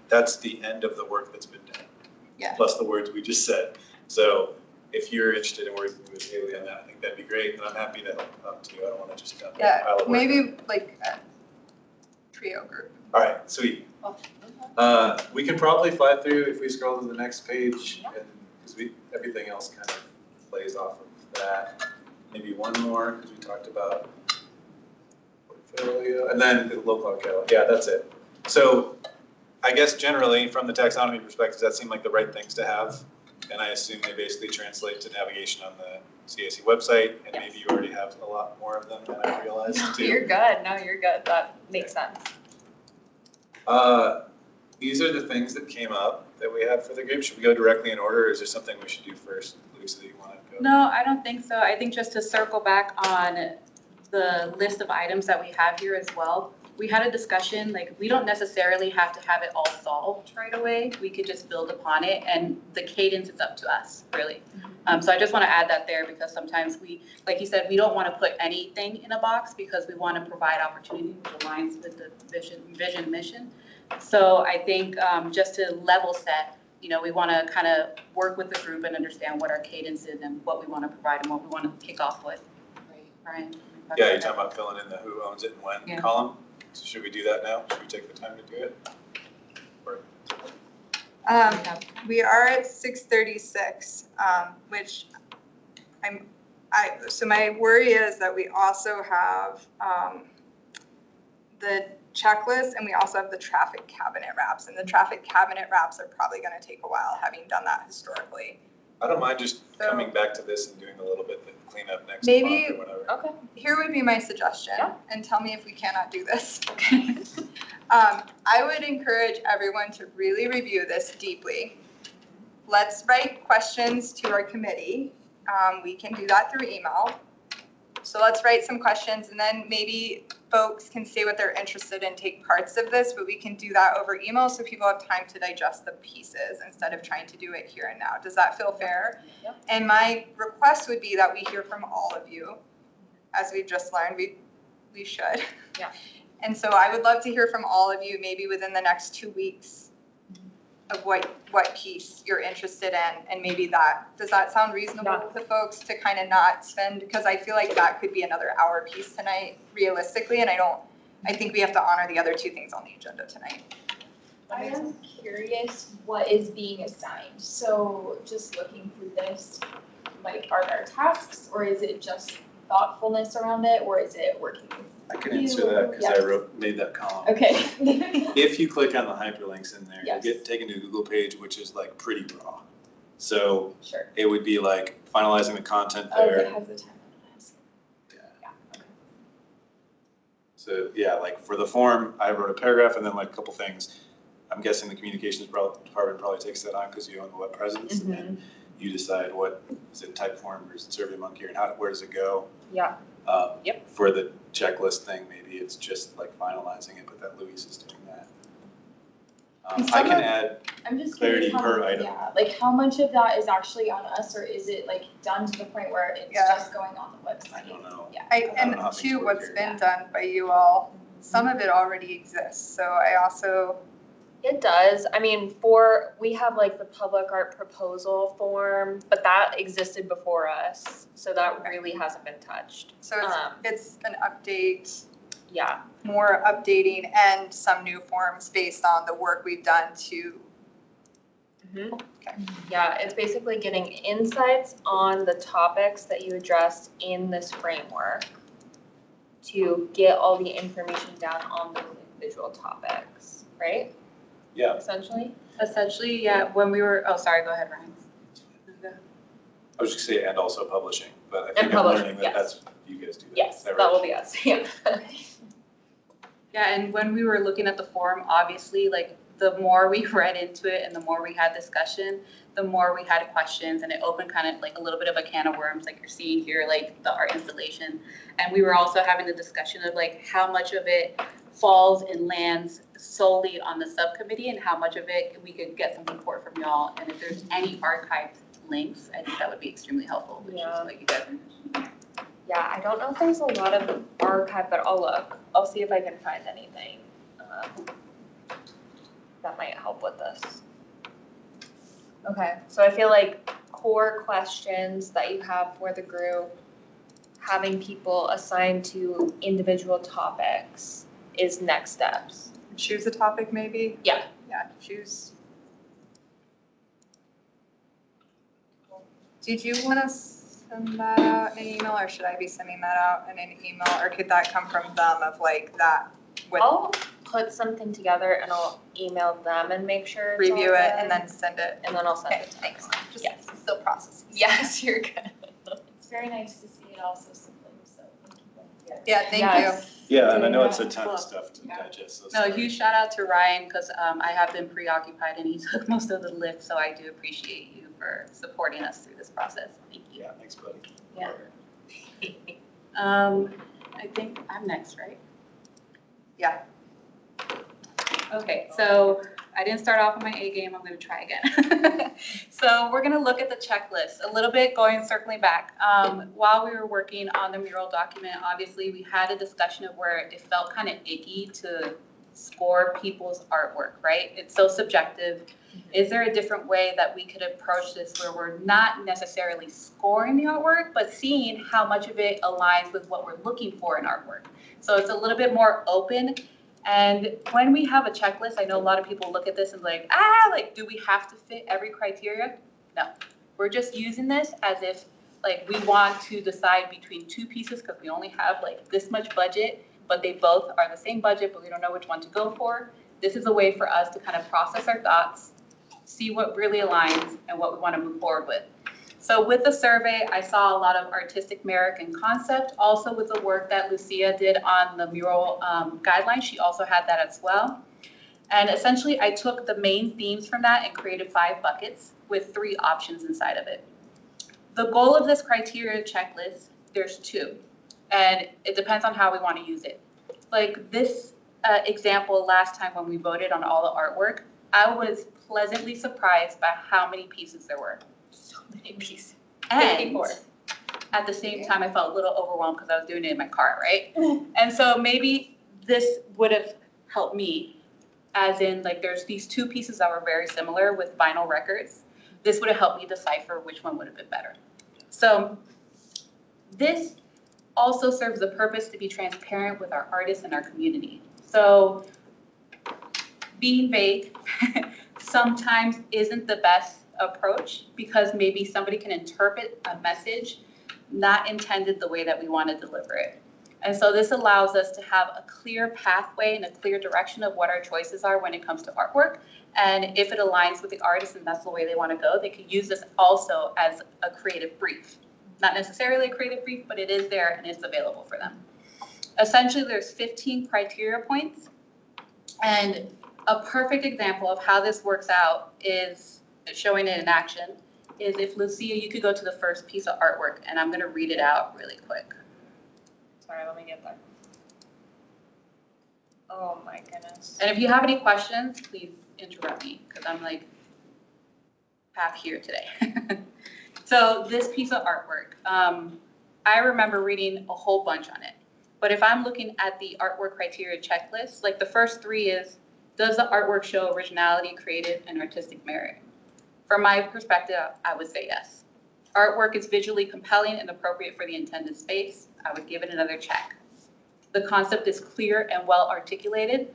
that's the end of the work that's been done. Yeah. Plus the words we just said. So if you're interested in working with Haley on that, I think that'd be great, and I'm happy to help out too. I don't want to just dump a pile of work. Maybe like a trio group. All right, sweet. We can probably fly through if we scroll to the next page, and because everything else kind of plays off of that. Maybe one more, because we talked about portfolio, and then the local locale. Yeah, that's it. So I guess generally, from the taxonomy perspective, that seem like the right things to have, and I assume they basically translate to navigation on the CAC website, and maybe you already have a lot more of them than I realized too. You're good. No, you're good. That makes sense. These are the things that came up that we have for the group. Should we go directly in order, or is there something we should do first? Luisa, that you want to go? No, I don't think so. I think just to circle back on the list of items that we have here as well, we had a discussion, like we don't necessarily have to have it all solved right away. We could just build upon it, and the cadence is up to us, really. So I just want to add that there, because sometimes we, like you said, we don't want to put anything in a box because we want to provide opportunity which aligns with the vision mission. So I think just to level set, we want to kind of work with the group and understand what our cadence is and what we want to provide and what we want to kick off with. Right. Yeah, you're talking about filling in the who owns it and when column. So should we do that now? Should we take the time to do it? Or... We are at 6:36, which so my worry is that we also have the checklist, and we also have the traffic cabinet wraps, and the traffic cabinet wraps are probably going to take a while, having done that historically. I don't mind just coming back to this and doing a little bit of cleanup next month or whatever. Okay. Here would be my suggestion, and tell me if we cannot do this. I would encourage everyone to really review this deeply. Let's write questions to our committee. We can do that through email. So let's write some questions, and then maybe folks can say what they're interested in, take parts of this, but we can do that over email so people have time to digest the pieces instead of trying to do it here and now. Does that feel fair? Yep. And my request would be that we hear from all of you. As we've just learned, we should. Yeah. And so I would love to hear from all of you, maybe within the next 2 weeks, of what piece you're interested in, and maybe does that sound reasonable to folks to kind of not spend, because I feel like that could be another hour piece tonight realistically, and I think we have to honor the other two things on the agenda tonight. I am curious what is being assigned. So just looking through this, like, are there tasks, or is it just thoughtfulness around it, or is it working with I can answer that because I made that column. Okay. If you click on the hyperlinks in there, you Yes. get taken to a Google page, which is like pretty raw. So Sure. it would be like finalizing the content Oh, there. it has the time on it. Yeah. Okay. So yeah, like for the form, I wrote a paragraph and then like a couple things. I'm guessing the communications department probably takes that on because you own the web presence, and then you decide what is it, type form or is it SurveyMonkey, and where does it go? Yeah. Yep. For the checklist thing, maybe it's just like finalizing it, but that Luis is doing that. I can add I'm just clarity curious per item. Yeah, like how much of that is actually on us, or is it like done to the point where it's just going on the website? I don't know. Yeah. And to what's been done by you all, some of it already exists. So I also, It does. I mean, we have like the public art proposal form, but that existed before us, so that really hasn't been touched. So it's an update, Yeah. more updating and some new forms based on the work we've done to. Yeah, it's basically getting insights on the topics that you addressed in this framework to get all the information down on those individual topics, right? Yeah. Essentially? Essentially, yeah, when we were, oh, sorry, go ahead, Ryan. I was just gonna say, and also publishing, but I And think I'm publishing, learning yes. that that's, you guys do that. Yes, Is that that right? will be us, yeah. Yeah, and when we were looking at the form, obviously, like, the more we read into it and the more we had discussion, the more we had questions, and it opened kind of like a little bit of a can of worms, like you're seeing here, like the art installation. And we were also having the discussion of like how much of it falls and lands solely on the subcommittee and how much of it we could get some support from y'all. And if there's any archived links, I think that would be extremely helpful, which is what you guys are. Yeah, I don't know if there's a lot of archive, but I'll look. I'll see if I can find anything that might help with this. Okay, so I feel like core questions that you have for the group, having people assigned to individual topics is next steps. Choose a topic maybe? Yeah. Yeah, choose. Did you want to send that out in an email, or should I be sending that out in an email, or could that come from them of like that? I'll put something together and I'll email them and make sure it's all Review it and good. then send it. And then I'll send Okay, it to thanks. everyone. Just Yes. still processing. Yes, you're good. It's very nice to see it also simply, so thank you. Yeah, thank you. Yes. Yeah, and I know Yeah. it's a ton Cool. of stuff to Yeah. digest, so No, sorry. huge shout out to Ryan, because I have been preoccupied and he took most of the lift, so I do appreciate you for supporting us through this process. Thank you. Yeah, thanks, buddy. Yeah. I think I'm next, right? Yeah. Okay, so I didn't start off with my A game, I'm gonna try again. So we're gonna look at the checklist, a little bit circling back. While we were working on the mural document, obviously we had a discussion of where it felt kind of icky to score people's artwork, right? It's so subjective. Is there a different way that we could approach this where we're not necessarily scoring the artwork, but seeing how much of it aligns with what we're looking for in artwork? So it's a little bit more open. And when we have a checklist, I know a lot of people look at this and like, do we have to fit every criteria? No, we're just using this as if like we want to decide between two pieces because we only have like this much budget, but they both are the same budget, but we don't know which one to go for. This is a way for us to kind of process our thoughts, see what really aligns and what we want to move forward with. So with the survey, I saw a lot of artistic merit and concept, also with the work that Lucia did on the mural guidelines, she also had that as well. And essentially I took the main themes from that and created 5 buckets with 3 options inside of it. The goal of this criteria checklist, there's 2, and it depends on how we want to use it. Like this example last time when we voted on all the artwork, I was pleasantly surprised by how many pieces there were. Many pieces. And 54. at the same time, I felt a little overwhelmed because I was doing it in my car, right? And so maybe this would have helped me, as in like there's these 2 pieces that were very similar with vinyl records. This would have helped me decipher which one would have been better. So this also serves the purpose to be transparent with our artists and our community. So being vague sometimes isn't the best approach because maybe somebody can interpret a message not intended the way that we want to deliver it. And so this allows us to have a clear pathway and a clear direction of what our choices are when it comes to artwork. And if it aligns with the artist and that's the way they want to go, they could use this also as a creative brief. Not necessarily a creative brief, but it is there and it's available for them. Essentially, there's 15 criteria points. And a perfect example of how this works out is showing it in action is if Lucia, you could go to the first piece of artwork and I'm gonna read it out really quick. Sorry, let me get there. Oh my goodness. And if you have any questions, please interrupt me because I'm like half here today. So this piece of artwork, I remember reading a whole bunch on it. But if I'm looking at the artwork criteria checklist, like the first 3 is Does the artwork show originality, creative, and artistic merit? From my perspective, I would say yes. Artwork is visually compelling and appropriate for the intended space. I would give it another check. The concept is clear and well articulated.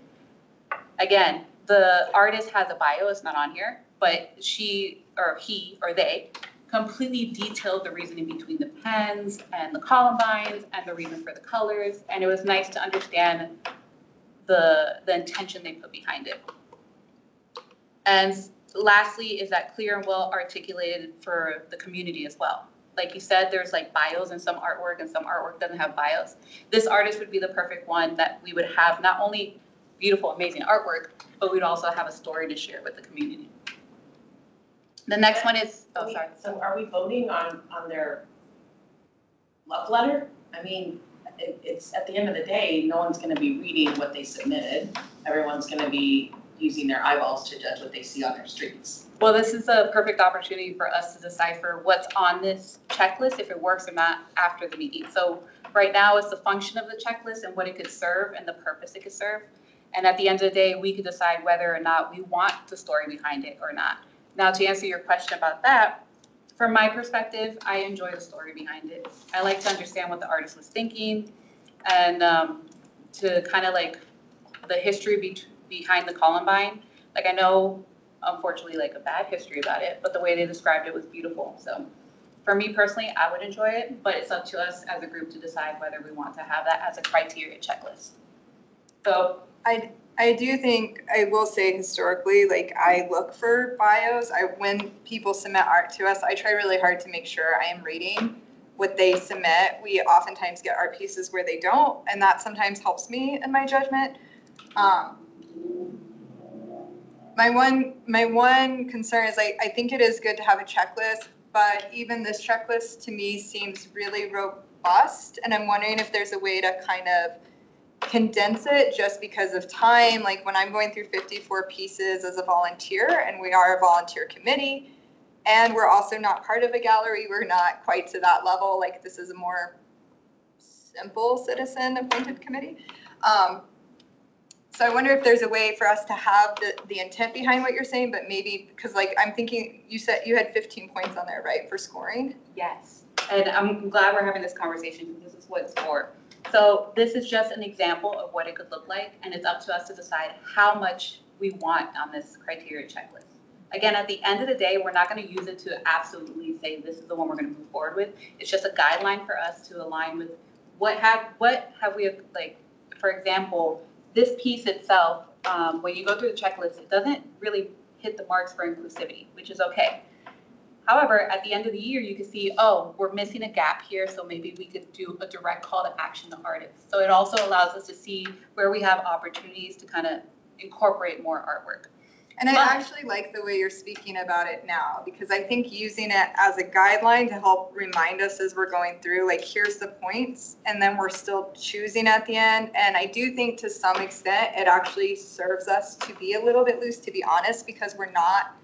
Again, the artist has a bio, it's not on here, but she or he or they completely detailed the reasoning between the pens and the columbines and the reason for the colors. And it was nice to understand the intention they put behind it. And lastly, is that clear and well articulated for the community as well. Like you said, there's like bios in some artwork and some artwork doesn't have bios. This artist would be the perfect one that we would have not only beautiful, amazing artwork, but we'd also have a story to share with the community. The next one is, oh, sorry. So are we voting on their love letter? I mean, it's, at the end of the day, no one's gonna be reading what they submitted. Everyone's gonna be using their eyeballs to judge what they see on their streets. Well, this is a perfect opportunity for us to decipher what's on this checklist, if it works or not, after the meeting. So right now, it's the function of the checklist and what it could serve and the purpose it could serve. And at the end of the day, we could decide whether or not we want the story behind it or not. Now, to answer your question about that, from my perspective, I enjoy the story behind it. I like to understand what the artist was thinking and to kind of like the history behind the Columbine. Like I know, unfortunately, like a bad history about it, but the way they described it was beautiful. So for me personally, I would enjoy it, but it's up to us as a group to decide whether we want to have that as a criteria checklist. So I do think, I will say historically, like I look for bios. When people submit art to us, I try really hard to make sure I am reading what they submit. We oftentimes get art pieces where they don't, and that sometimes helps me in my judgment. My one concern is I think it is good to have a checklist, but even this checklist to me seems really robust, and I'm wondering if there's a way to kind of condense it just because of time. Like when I'm going through 54 pieces as a volunteer, and we are a volunteer committee, and we're also not part of a gallery, we're not quite to that level. Like this is a more simple citizen appointed committee. So I wonder if there's a way for us to have the intent behind what you're saying, but maybe, because like I'm thinking, you said you had 15 points on there, right, for scoring? yes, and I'm glad we're having this conversation because this is what it's for. So this is just an example of what it could look like, and it's up to us to decide how much we want on this criteria checklist. Again, at the end of the day, we're not going to use it to absolutely say this is the one we're going to move forward with. It's just a guideline for us to align with what have we, like, for example, this piece itself, when you go through the checklist, it doesn't really hit the marks for inclusivity, which is okay. However, at the end of the year, you can see, oh, we're missing a gap here, so maybe we could do a direct call to action to artists. So it also allows us to see where we have opportunities to kind of incorporate more artwork. And I actually like the way you're speaking about it now, because I think using it as a guideline to help remind us as we're going through, like, here's the points, and then we're still choosing at the end. And I do think to some extent, it actually serves us to be a little bit loose, to be honest, because we're not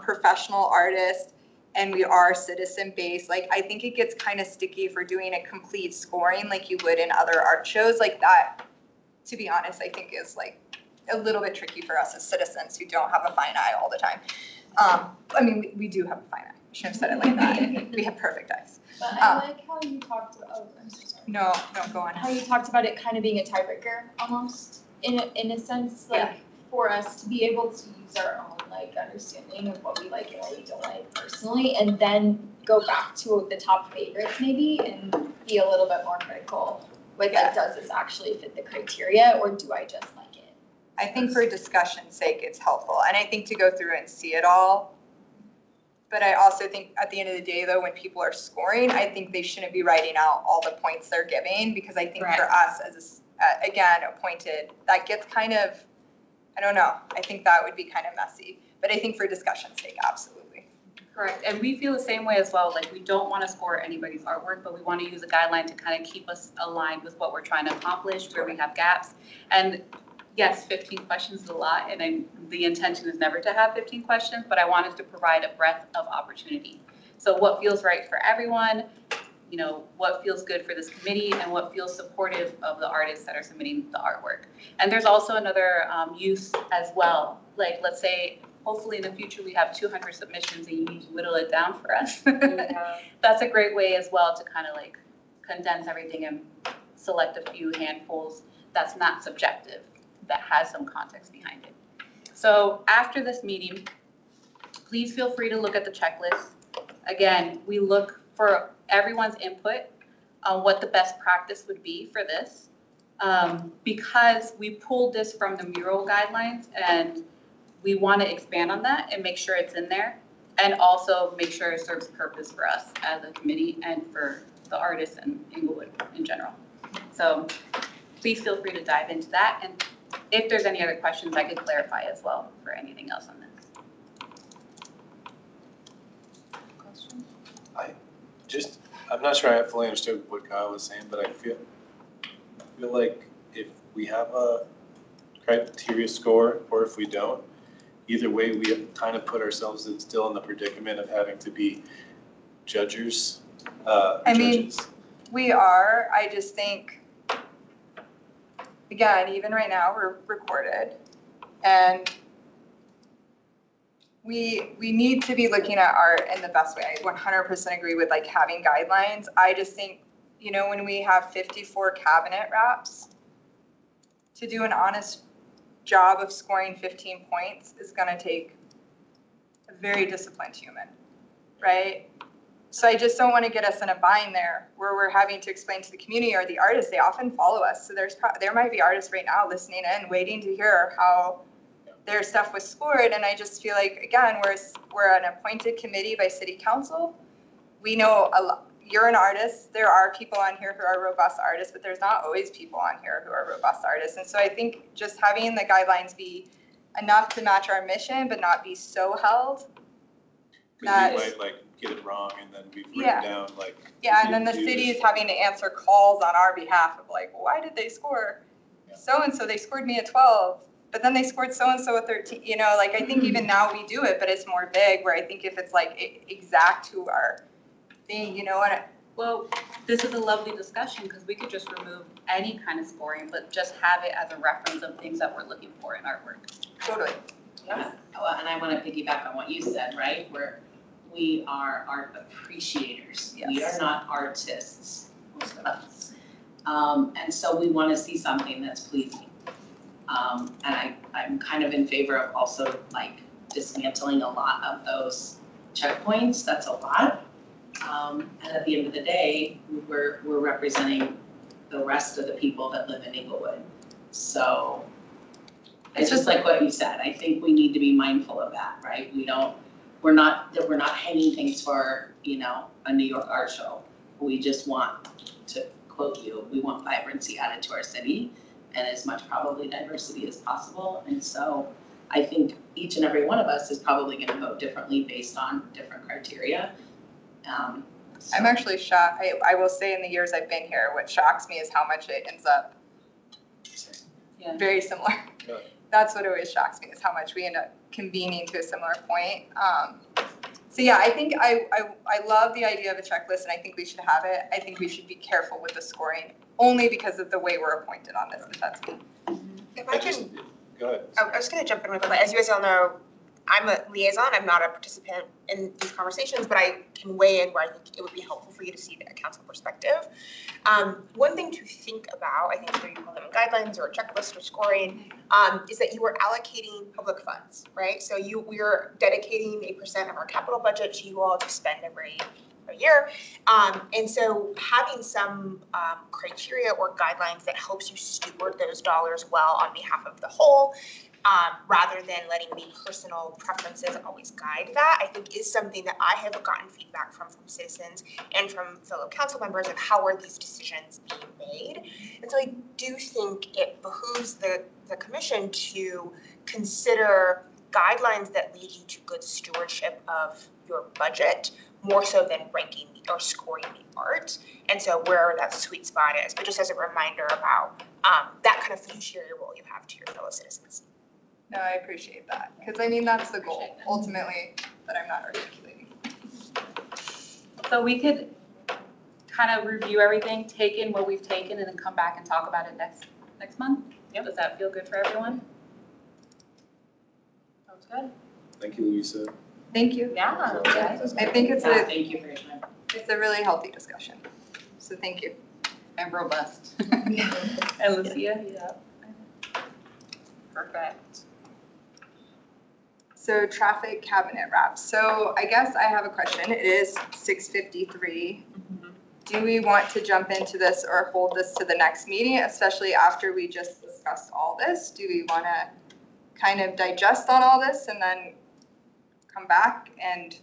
professional artists and we are citizen-based. Like, I think it gets kind of sticky for doing a complete scoring like you would in other art shows. Like that, to be honest, I think is like a little bit tricky for us as citizens who don't have a fine eye all the time. I mean, we do have a fine eye. I shouldn't have said it like that. We have perfect eyes. But I like how you talked about, oh, I'm so sorry. No, go on. How you talked about it kind of being a tiebreaker almost, in a sense, like for us to be able to use our own like understanding of what we like and what we don't like personally, and then go back to the top favorites maybe and be a little bit more critical with like, does this actually fit the criteria or do I just like it? I think for discussion's sake, it's helpful. And I think to go through and see it all. But I also think at the end of the day, though, when people are scoring, I think they shouldn't be writing out all the points they're giving, because I think for us as, again, appointed, that gets kind of, I don't know, I think that would be kind of messy. But I think for discussion's sake, absolutely. Correct, and we feel the same way as well. Like, we don't want to score anybody's artwork, but we want to use a guideline to kind of keep us aligned with what we're trying to accomplish, where we have gaps. And yes, 15 questions is a lot, and the intention is never to have 15 questions, but I wanted to provide a breadth of opportunity. So what feels right for everyone, you know, what feels good for this committee and what feels supportive of the artists that are submitting the artwork. And there's also another use as well. Like, let's say, hopefully in the future we have 200 submissions and you need to whittle it down for us. Yeah. That's a great way as well to kind of like condense everything and select a few handfuls that's not subjective, that has some context behind it. So after this meeting, please feel free to look at the checklist. Again, we look for everyone's input on what the best practice would be for this. Because we pulled this from the mural guidelines and we want to expand on that and make sure it's in there, and also make sure it serves purpose for us as a committee and for the artists and Englewood in general. So please feel free to dive into that, and if there's any other questions, I could clarify as well for anything else on this. I'm not sure I fully understood what Kyle was saying, but I feel like if we have a criteria score or if we don't, either way, we have kind of put ourselves still in the predicament of having to be judges. We are, I just think, again, even right now, we're recorded, and we need to be looking at art in the best way. I 100% agree with like having guidelines. I just think, you know, when we have 54 cabinet wraps, to do an honest job of scoring 15 points is gonna take a very disciplined human, right? So I just don't want to get us in a bind there where we're having to explain to the community or the artists. They often follow us. So there might be artists right now listening in, waiting to hear how their stuff was scored. And I just feel like, again, we're an appointed committee by city council. We know a lot. You're an artist. There are people on here who are robust artists, but there's not always people on here who are robust artists. And so I think just having the guidelines be enough to match our mission, but not be so held. Because we might like get it wrong and then we've written down like. Yeah, and then the city is having to answer calls on our behalf of like, well, why did they score so-and-so? They scored me a 12, but then they scored so-and-so a 13. You know, like I think even now we do it, but it's more vague where I think if it's like exact to our thing, you know what? Well, this is a lovely discussion because we could just remove any kind of scoring, but just have it as a reference of things that we're looking for in artwork. Totally. Yeah, well, and I want to piggyback on what you said, right? Where we are art appreciators. Yes. We are not artists, most of us. And so we want to see something that's pleasing. And I'm kind of in favor of also like dismantling a lot of those checkpoints. That's a lot. And at the end of the day, we're representing the rest of the people that live in Englewood. So it's just like what you said. I think we need to be mindful of that, right? We're not hanging things for, you know, a New York art show. We just want, to quote you, we want vibrancy added to our city and as much probably diversity as possible. And so I think each and every one of us is probably going to vote differently based on different criteria. I'm actually shocked. I will say in the years I've been here, what shocks me is how much it ends up very similar. Yeah. That's what always shocks me is how much we end up convening to a similar point. So yeah, I think I love the idea of a checklist and I think we should have it. I think we should be careful with the scoring only because of the way we're appointed on this, if that's me. If I can, Go ahead. I was gonna jump in with a bit. As you guys all know, I'm a liaison, I'm not a participant in these conversations, but I can weigh in where I think it would be helpful for you to see the council perspective. One thing to think about, I think whether you call them guidelines or a checklist or scoring, is that you are allocating public funds, right? So we're dedicating a % of our capital budget to you all to spend every year. And so having some criteria or guidelines that helps you steward those dollars well on behalf of the whole, rather than letting the personal preferences always guide that, I think is something that I have gotten feedback from citizens and from fellow council members of how are these decisions being made. And so I do think it behooves the commission to consider guidelines that lead you to good stewardship of your budget, more so than ranking or scoring the art. And so where that sweet spot is, but just as a reminder about that kind of fiduciary role you have to your fellow citizens. No, I appreciate that because I mean that's the goal ultimately that I'm not articulating. So we could kind of review everything, take in what we've taken, and then come back and talk about it next month. Yep. Does that feel good for everyone? Sounds good. Thank you, Luisa. Thank you. Yeah. I think it's Yeah, a, thank you for your time. it's a really healthy discussion. So thank you. And robust. And Lucia? Yeah. Perfect. So traffic cabinet wraps. So I guess I have a question. It is 6:53. Do we want to jump into this or hold this to the next meeting, especially after we just discussed all this? Do we want to kind of digest on all this and then come back and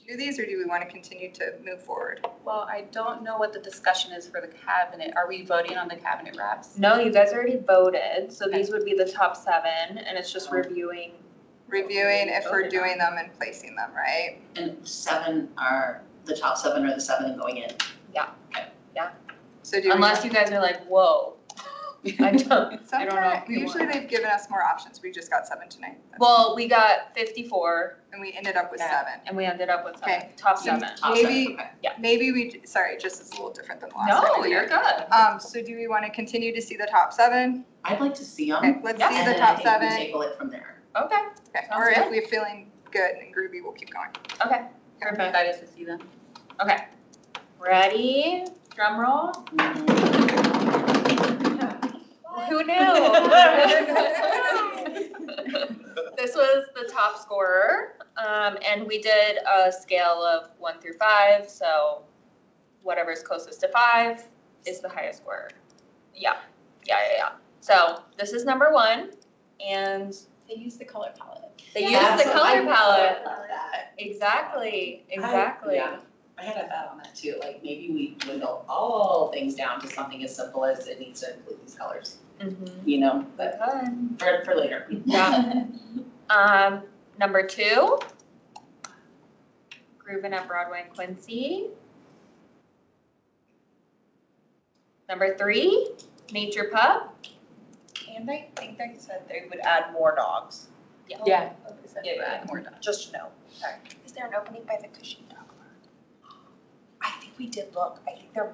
do these, or do we want to continue to move forward? Well, I don't know what the discussion is for the cabinet. Are we voting on the cabinet wraps? No, you guys already voted, so these would be the top 7, and it's just reviewing. Reviewing if we're doing them and placing them, right? And 7 are, the top 7 are the 7 going in. So do we? Unless you guys are like, whoa. I don't. I don't know if we Usually want. they've given us more options. We just got 7 tonight. Well, we got 54, And we ended up with Yeah. 7. and we ended up with 7. Okay. Top 7. Top Maybe- 7, okay. Maybe we, sorry, just it's a little different than the last time. No, we you're did. good. So do we want to continue to see the top 7? I'd like to see them. Okay, let's Yeah. see And the then top I 7. think we table it from there. Okay, Okay, Sounds or if good. we're feeling good and groovy, we'll keep going. okay, I'm perfect. excited to see them. Okay. Ready? Drum roll. Who knew? This was the top scorer, and we did a scale of 1 through 5, so whatever's closest to 5 is the highest scorer. Yeah. So this is number 1, and They use the color palette. they use That's the what color I palette. love that. Exactly. Yeah. I had a thought on that too, like maybe we dwindle all things down to something as simple as it needs to include these colors, Mm-hmm. you know, but for later. Yeah. Number 2, Groovin' at Broadway and Quincy. Number 3, Nature Pub. And I think they said they would add more dogs, Yeah. Yeah. More done. just to know. Is there an opening by the Cushing Dog Park? I think we did look, I think there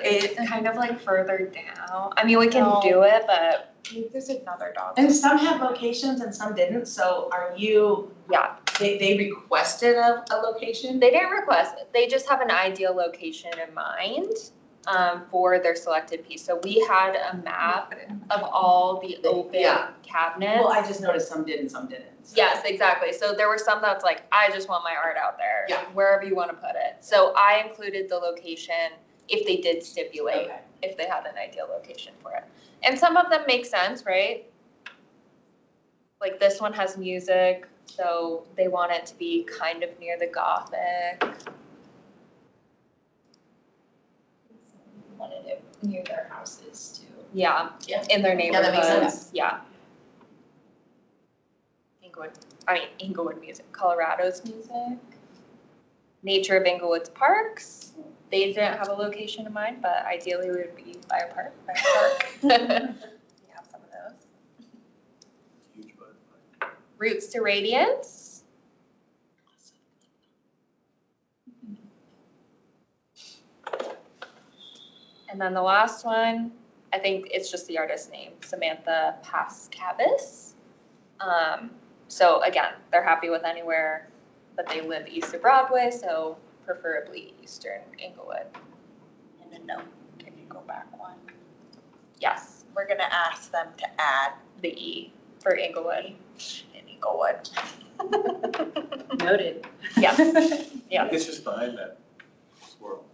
It's is, kind of like further down. I mean, we can No. do it, but There's another dog. And some have locations and some didn't, so are you, yeah, they requested a location? they didn't request it. They just have an ideal location in mind for their selected piece. So we had a map of all the open Yeah. cabinets. Well, I just noticed some did and some didn't. so. Yes, exactly. So there were some that's like, I just want my art out there, Yeah. wherever you want to put it. So I included the location if they did stipulate, Okay. if they had an ideal location for it. And some of them make sense, right? Like this one has music, so they want it to be kind of near the Gothic. Wanted it near their houses too. Yeah, Yeah. in their Yeah, neighborhood. that makes sense. Yeah. Englewood music, Colorado's music. Nature of Englewood's parks. They didn't have a location in mind, but ideally we would be by a park, We have some of those. Huge butterfly. Roots to Radiance. And then the last one, I think it's just the artist name, Samantha Pascabis. So again, they're happy with anywhere, but they live east of Broadway, so preferably Eastern Englewood. And then no, can you go back one? Yes, We're gonna ask them to add the E for Englewood. in Englewood. Noted. Yes, yeah. It's just behind that swirl.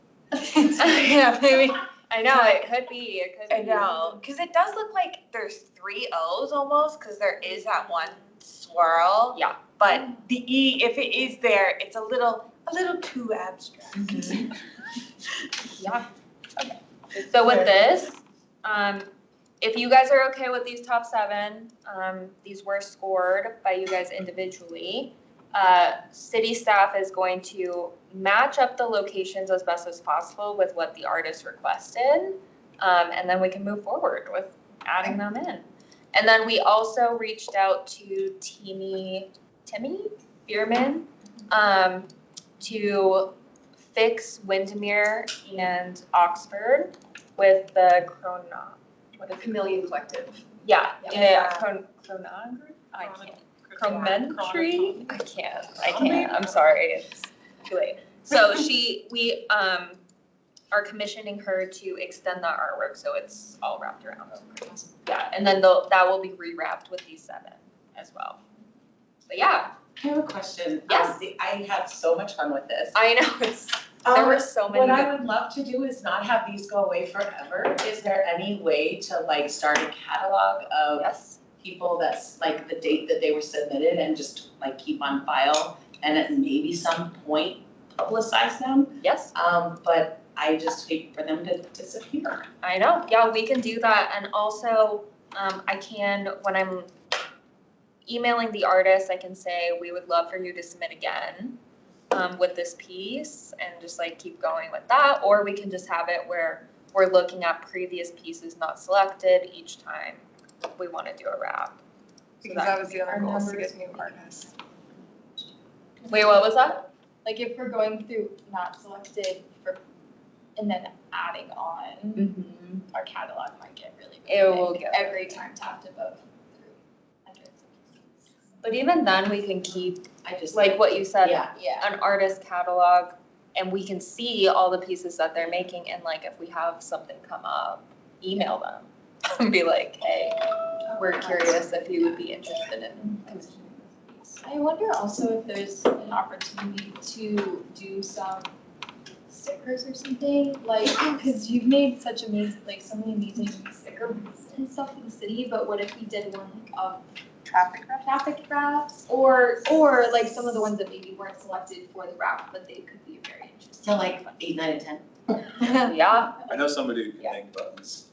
Yeah, maybe. I know, it could be, I know, cause it does look like there's 3 O's almost, cause there is that one swirl. Yeah. But the E, if it is there, it's a little too abstract. Yeah. Okay. So with this, if you guys are okay with these top 7, these were scored by you guys individually. City staff is going to match up the locations as best as possible with what the artist requested. And then we can move forward with adding them in. And then we also reached out to Timmy Bierman, to fix Windermere and Oxford with the Chameleon Collective. Yeah, Yeah. chronography? I can't. Chronometry? I can't, I'm sorry, it's too late. So we are commissioning her to extend that artwork, so it's all wrapped around. Yeah, and then that will be rewrapped with these 7 as well. But yeah, I have a question. Yes. I had so much fun with this. I know, there were so many. What I would love to do is not have these go away forever. Is there any way to like start a catalog of Yes, people that's like the date that they were submitted and just like keep on file and at maybe some point publicize them? yes, But I just hate for them to disappear. I know, yeah, we can do that, and also, I can, when I'm emailing the artist, I can say, we would love for you to submit again, with this piece, and just like keep going with that, or we can just have it where we're looking at previous pieces not selected each time we wanna do a wrap. Because that was the other goal, is to get new artists. Wait, what was that? Like if we're going through not selected and then adding on, our catalog might get really big. It will get every time to have to go through hundreds of pieces. But even then, we can keep, I just like what you said, Yeah. an artist catalog, and we can see all the pieces that they're making, and like if we have something come up, email them and be like, hey, we're curious if you would be interested in commissioning this piece. I wonder also if there's an opportunity to do some stickers or something, like, because you've made such amazing, like so many amazing stickers and stuff for the city, but what if we did one like of Traffic wrap? traffic wraps, or like some of the ones that maybe weren't selected for the wrap, but they could be very interesting. So like 8, 9, and 10. Yeah, I know somebody who can make buttons.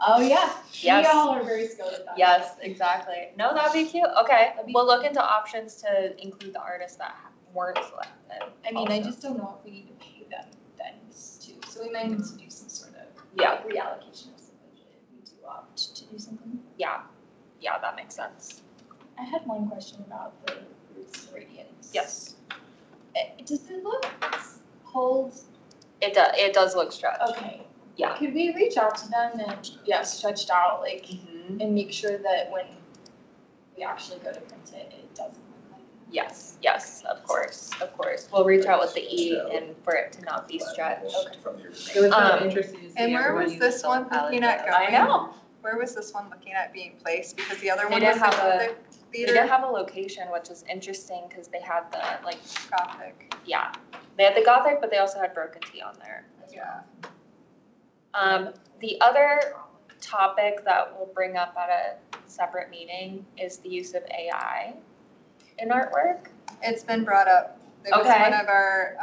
Oh, yeah, Yes. we all are very skilled at that. yes, exactly. No, that'd be cute. Okay, That'd be we'll look into options to include the artists that weren't selected. I mean, I also. just don't know if we need to pay them then too, so we might need to do some sort of Yeah. reallocation of some budget if we do opt to do something. Yeah, that makes sense. I had one question about the Roots Radiance. Yes, Does it look pulled? it does look stretched. Okay. Yeah. Could we reach out to them and, stretched out, like, and make sure that when we actually go to print it, it doesn't look like Yes, of course. We'll reach out with the E and for it to not be stretched. It was so Um, interesting to see And where everyone was use this the one palette looking at though. going? I know. Where was this one looking at being placed? Because the other They one didn't was the have a- Gothic They theater. didn't have a location, which is interesting because they had the Gothic. they had the Gothic, but they also had Broken Tea on there. Yeah. The other topic that we'll bring up at a separate meeting is the use of AI in artwork. It's been brought up. It was Okay. one of our,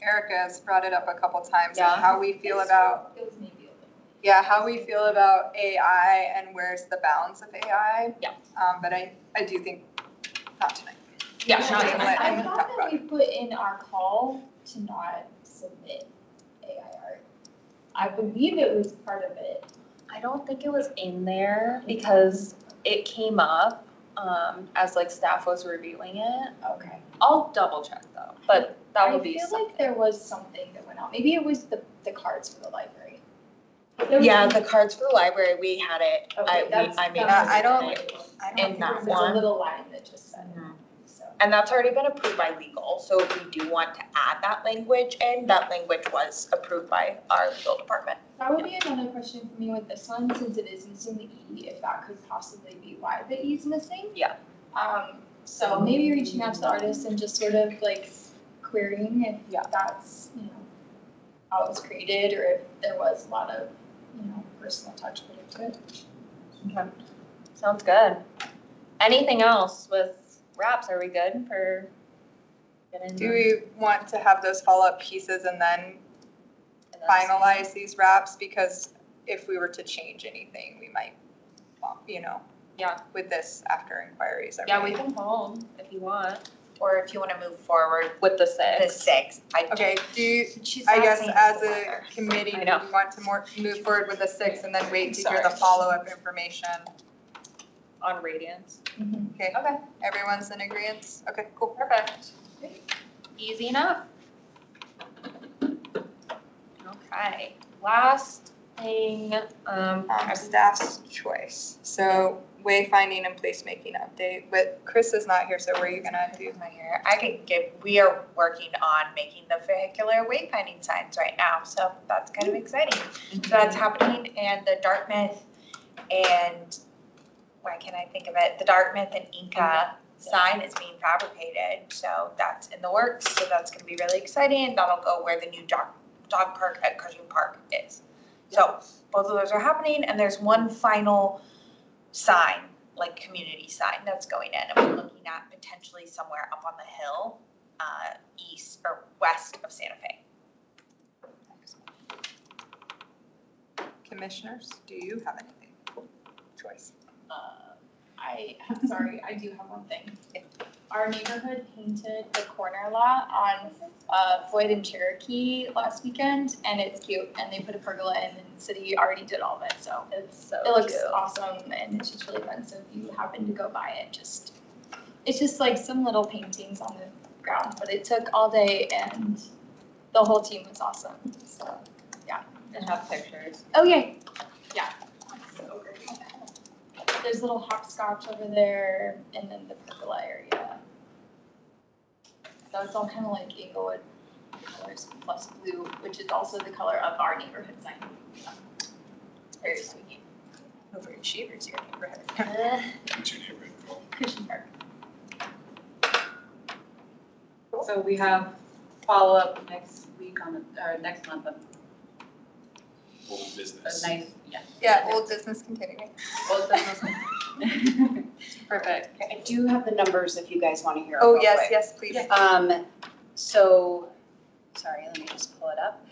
Erica's brought it up a couple times, Yeah. and how we feel about, it was maybe a little. how we feel about AI and where's the balance of AI. Yeah. But I do think, not tonight. Yeah, Not not tonight. tonight. I'm I gonna thought talk that about we put in our call to not submit AI art. I believe it was part of it. I don't think it was in there because it came up as like staff was reviewing it. Okay. I'll double check though, but that would be I feel something. like there was something that went on. Maybe it was the cards for the library. Yeah, the cards for the library, we had it, Okay, I made that's- it. I don't- I in don't that think there was one. a little line that just said Mhm. so. And that's already been approved by legal, so if we do want to add that language in, that language was approved by our legal department. That would be another question for me with this one, since it is using the E, if that could possibly be why the E is missing. Yeah. So maybe reaching out to the artist and just sort of like querying Yeah. if that's, how it was created, or if there was a lot of, personal touch put into it. Okay. Sounds good. Anything else with wraps? Are we good for getting? Do we want to have those follow-up pieces and then finalize these wraps? Because if we were to change anything, we might, Yeah. with this after inquiries. Yeah, we can hold if you want Or if you want to move forward, with the the 6. 6th, Okay, do you, she's I not guess saying as the a weather. committee, I do know. we want to move forward with the 6th and then wait to hear the Sorry. follow-up information? On Radiance. Okay, Okay. everyone's in agreement? Okay, cool. Perfect. Easy enough. Okay, last thing, Staff's choice. So wayfinding and placemaking update, but Chris is not here, so what are you gonna do? My hair. I can give, we are working on making the vehicular wayfinding signs right now, so that's kind of exciting. So that's happening, and the Dartmouth and, why can't I think of it? The Dartmouth and Inca sign is being fabricated, so that's in the works, so that's gonna be really exciting. That'll go where the new dog park at Cushing Park is. So both of those are happening, and there's one final sign, like community sign that's going in, and we're looking at potentially somewhere up on the hill, east or west of Santa Fe. Commissioners, do you have anything? Choice. I do have one thing. Our neighborhood painted the corner lot on Floyd and Cherokee last weekend, and it's cute, and they put a pergola in, and the city already did all of it, so it's so it looks cute. awesome, and it's just really fun, so if you happen to go by it, it's just like some little paintings on the ground, but it took all day, and the whole team was awesome, so, yeah. And have pictures. Oh, yeah, yeah. There's little hopscotch over there, and then the pergola area. So it's all kind of like Englewood colors plus blue, which is also the color of our neighborhood sign. It's very sweet. Over in Shevers, your neighborhood. What's your neighborhood? Cushing Park. So we have follow-up next week or next month on Old a business. nice, Yeah, old business continuing. both business. Perfect. I do have the numbers if you guys want to hear it Oh, real yes, quick. yes, please. So, sorry, let me just pull it up.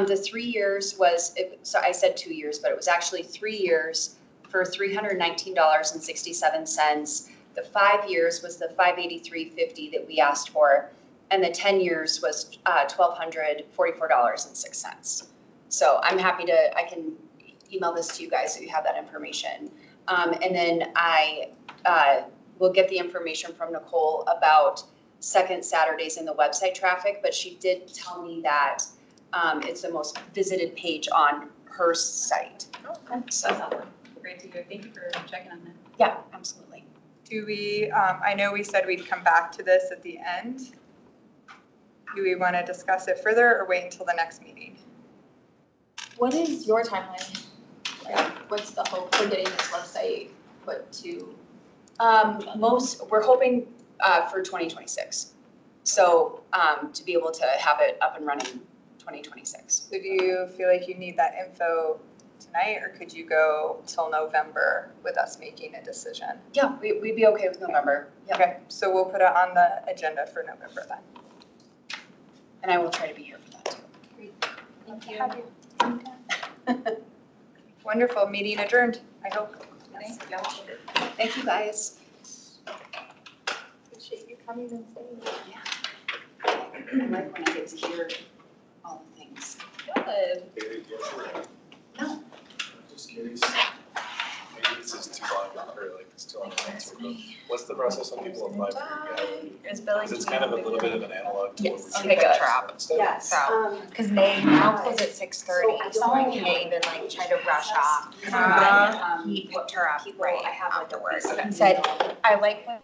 The 3 years was, so I said 2 years, but it was actually 3 years for $319.67. The 5 years was the $583.50 that we asked for, and the 10 years was $1,244.06. So I'm happy to, I can email this to you guys so you have that information. And then I will get the information from Nicole about second Saturdays in the website traffic, but she did tell me that it's the most visited page on her site. Okay. So, Great to hear. Thank you for checking on that. yeah, absolutely. Do we, I know we said we'd come back to this at the end. Do we want to discuss it further or wait until the next meeting? What is your timeline? Like, what's the hope for getting this website put to? We're hoping for 2026. So to be able to have it up and running 2026. So do you feel like you need that info tonight, or could you go till November with us making a decision? Yeah, we'd be okay with November. Yep. Okay, so we'll put it on the agenda for November then. And I will try to be here for that too. Thank you. Wonderful, meeting adjourned, I hope. Thank you, guys. Appreciate you coming and staying. I like when I get to hear all the things. Good. No. Just curious. Maybe this is too long, or like it's too long. What's the process when people apply for your gallery? Is billing. Because it's kind of a little bit of an analog to what Yes. we're Okay, doing. good. Instead. Yes. So, because they now close at 6:30, so he may even like try to rush off. He picked her up People, right I have like a afterwards piece of and said, email. I like when